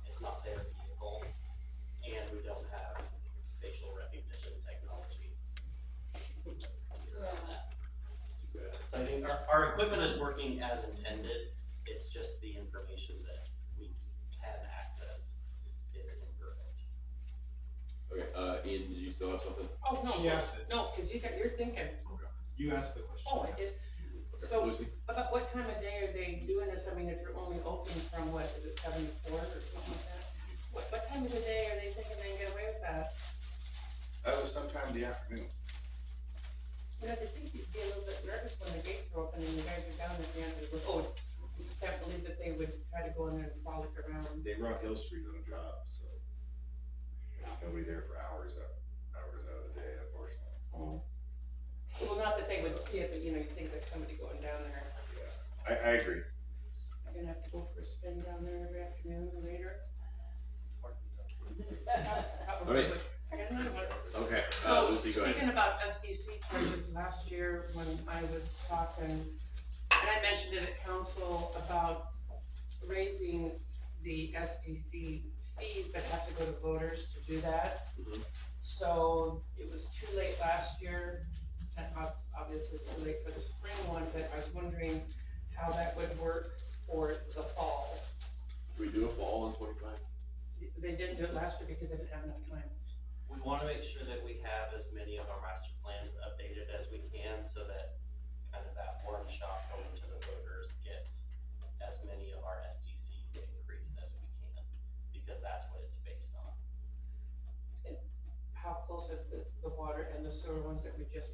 it's not their vehicle, and we don't have facial recognition technology. So I think our equipment is working as intended, it's just the information that we can access is imperfect. Okay, Ian, did you still have something? Oh, no. She asked it. No, cause you're thinking, You asked the question. oh, I just, Okay, So- Lucy? about what time of day are they doing this? I mean, if you're only open from what, is it 7 to 4 or something like that? What time of the day are they thinking they can get away with that? That was sometime in the afternoon. You know, they think you'd be a little bit nervous when the gates are open and you guys are down at the end of the road. Can't believe that they would try to go in there and frolic around. They were on Hill Street on a job, so there's nobody there for hours out of the day, unfortunately. Oh. Well, not that they would see it, but you know, you'd think that somebody going down there. Yeah, I agree. You're gonna have to go for a spin down there every afternoon or later. All right. Okay, So, Lucy, go ahead. speaking about SDC cameras, last year when I was talking, and I mentioned it at council about raising the SDC fee, but have to go to voters to do that. Mhm. So it was too late last year, and obviously too late for the spring one, but I was wondering how that would work for the fall. Do we do a fall on 25? They didn't do it last year because they didn't have enough time. We wanna make sure that we have as many of our master plans updated as we can, so that kind of that one shot going to the voters gets as many of our SDCs increased as we can, because that's what it's based on. How close are the water and the sewer ones that we just,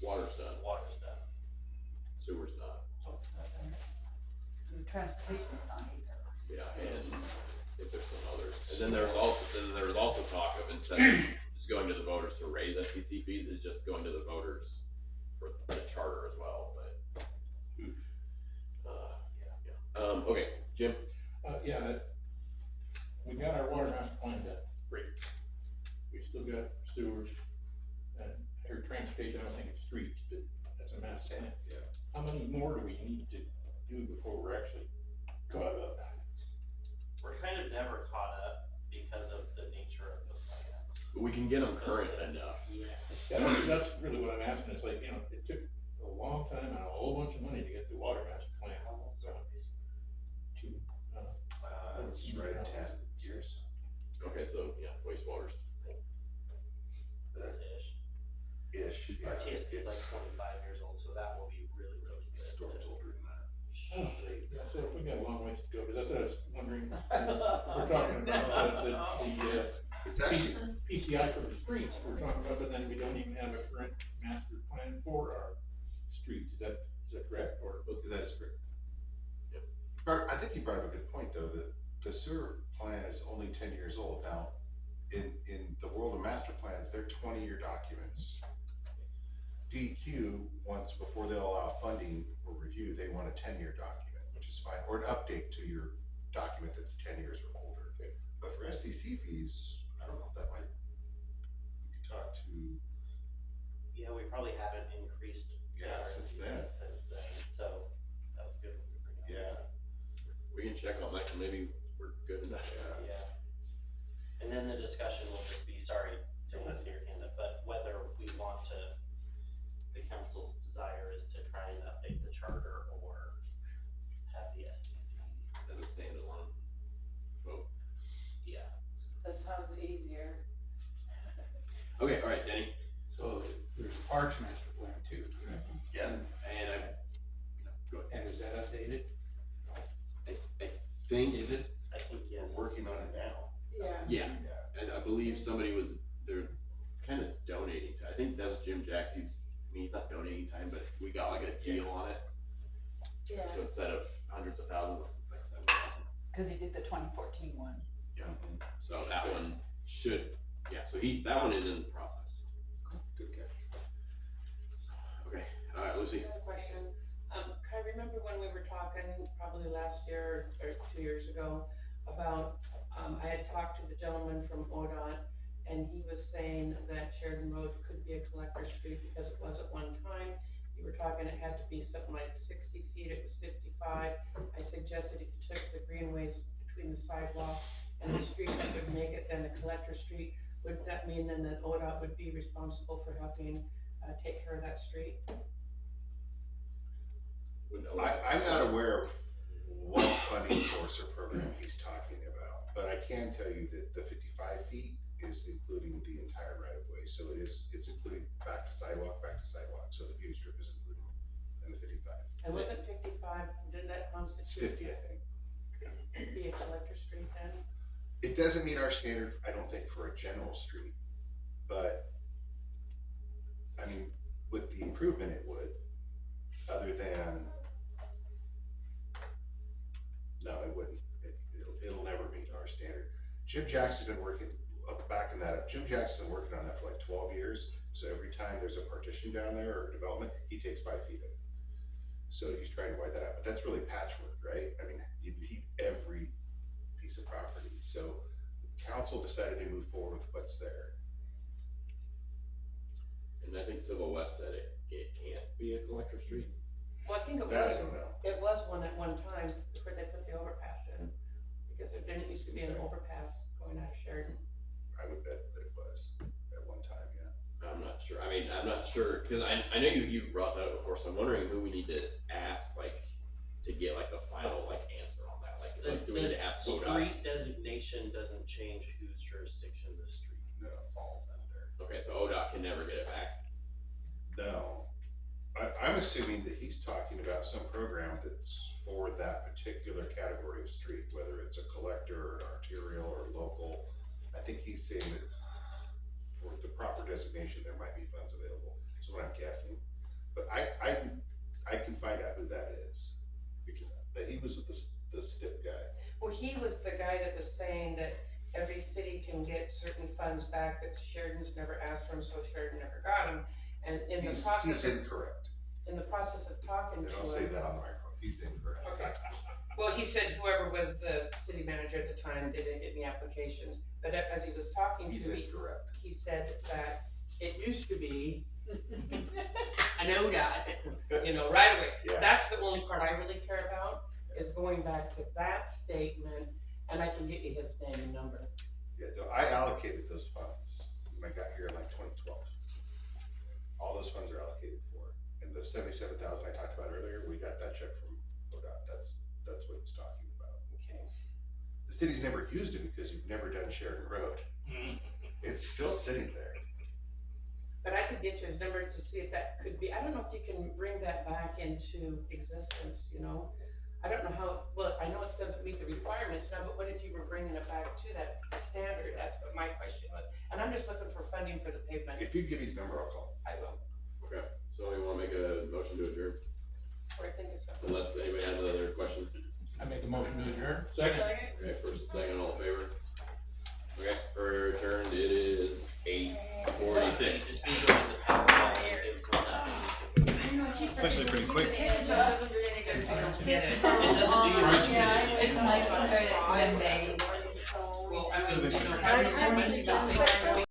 Water's done, Water's done. sewer's not. oh, it's not done. The transportation's not either. Yeah, and if there's some others. And then there was also talk of instead of just going to the voters to raise FTC fees, is just going to the voters for the charter as well, but. Yeah. Okay, Jim? Yeah, we got our water master plan done, great. We still got sewers and air transportation, I was thinking streets, but that's a master plan. Yeah. How many more do we need to do before we're actually caught up? We're kind of never caught up because of the nature of the plans. We can get them current enough. Yeah. Yeah, that's really what I'm asking, it's like, you know, it took a long time and a ish. Our TSP is like 25 years old, so that will be really, really good. Storm's older than that. Oh, that's it, we got a long ways to go, because that's what I was wondering, we're talking about the It's actually, PCI for the streets, we're talking about, but then we don't even have a current master plan for our streets, is that correct, or? that is correct. Yep. But I think you brought up a good point, though, that the sewer plan is only 10 years old. Now, in the world of master plans, they're 20-year documents. DEQ wants, before they'll allow funding or review, they want a 10-year document, which is fine, or an update to your document that's 10 years or older. Okay. But for SDC fees, I don't know, that might, you could talk to, Yeah, we probably haven't increased. Yeah, our since CCs then. Since then, so that was good. When we bring it up. Yeah. We can check on that, and maybe we're good enough. Yeah. And then the discussion will just be, sorry to listen to your hand up, but whether we want to, the council's desire is to try and update the charter or have the SDC. As a standalone vote. Yeah. That sounds easier. Okay, all right, Denny. So there's a parks master plan too, correct? Yeah. And go ahead. And is that updated? I think, Is it? I think, yes. we're working on it now. Yeah. yeah, Yeah. and I believe somebody was, they're kind of donating. I think that was Jim Jacks. He's not donating time, but we got like a deal on it. Yeah. So instead of hundreds of thousands, it's like 7,000. Cause he did the 2014 one. Yeah. So that one should, so that one is in process. Good catch. Okay, all right, Lucy. I have a question. I remember when we were talking, probably last year or 2 years ago, about, I had talked to the gentleman from ODOT, and he was saying that Sheridan Road could be a collector street because it was at one time. You were talking it had to be something like 60 feet, it was 55. I suggested if you took the greenways between the sidewalk and the street, that would make it then a collector street. Would that mean then that ODOT would be responsible for helping take care of that street? I'm not aware of what funding source or program he's talking about, but I can tell you that the 55 feet is including the entire right of way. So it's including back to sidewalk, so the view strip is included in the 55. And wasn't 55, didn't that It's constitute 50, I think. be a collector street then? It doesn't meet our standard, I don't think, for a general street, but I mean, with the improvement it would, other than, no, it wouldn't. It'll never meet our standard. Jim Jackson's been working, backing that up, Jim Jackson's been working on that for like 12 years, so every time there's a partition down there or development, he takes 5 feet of it. So he's trying to widen that out, but that's really patchwork, right? I mean, you need every piece of property. So the council decided to move forward with what's there. And I think Civil West said it can't be a collector street. Well, I think That I don't know. it was one at one time before they put the overpass in, because there didn't used to be an overpass going out of Sheridan. I would bet that it was at one time, yeah. I'm not sure. I mean, I'm not sure, because I know you brought that up before, so I'm wondering who we need to ask, like, to get like the final like answer on that. Like do we need to ask The ODOT? street designation doesn't change whose jurisdiction the street falls under. Okay, so ODOT can never get it back. No, I'm assuming that he's talking about some program that's for that particular category of street, whether it's a collector or an arterial or local. I think he's saying that for the proper designation, there might be funds available. That's what I'm guessing. But I can find out who that is, because he was with the STIP guy. Well, he was the guy that was saying that every city can get certain funds back that Sheridan's never asked for them, so Sheridan never got them. And in the He's process incorrect. of talking And to I'll say him. that on the microphone. He's incorrect. Okay. Well, he said whoever was the city manager at the time didn't get any applications, but as he was talking He's to me, incorrect. he said that it used to be an ODOT, right away. Yeah. That's the only part I really care about, is going back to that statement, and I can get you his name and number. Yeah, so I allocated those funds when I got here in like 2012. All those funds are allocated for, and the 77,000 I talked about earlier, we got that check from ODOT. That's what he's talking about. Okay. The city's never used it because you've never done Sheridan Road. It's still sitting there. But I could get you his number to see if that could be, I don't know if you can bring that back into existence, you know? I don't know how, well, I know it doesn't meet the requirements now, but what if you were bringing it back to that standard? That's what my question was. And I'm just looking for funding for the pavement. If you give his number, I'll call. I will, Okay, so we wanna make a motion to adjourn, or I think it's something. unless anybody has other questions. I make a motion to adjourn. Second. Okay, first and second, all in favor? Okay, we're adjourned, it is 8:46. Just need to go to the power wall and give some It's actually pretty quick. It doesn't do any good if you don't get it. It doesn't do much. It's nice when they, Well, I Could've mean, been you know, easier. having Sometimes money they down don't. there,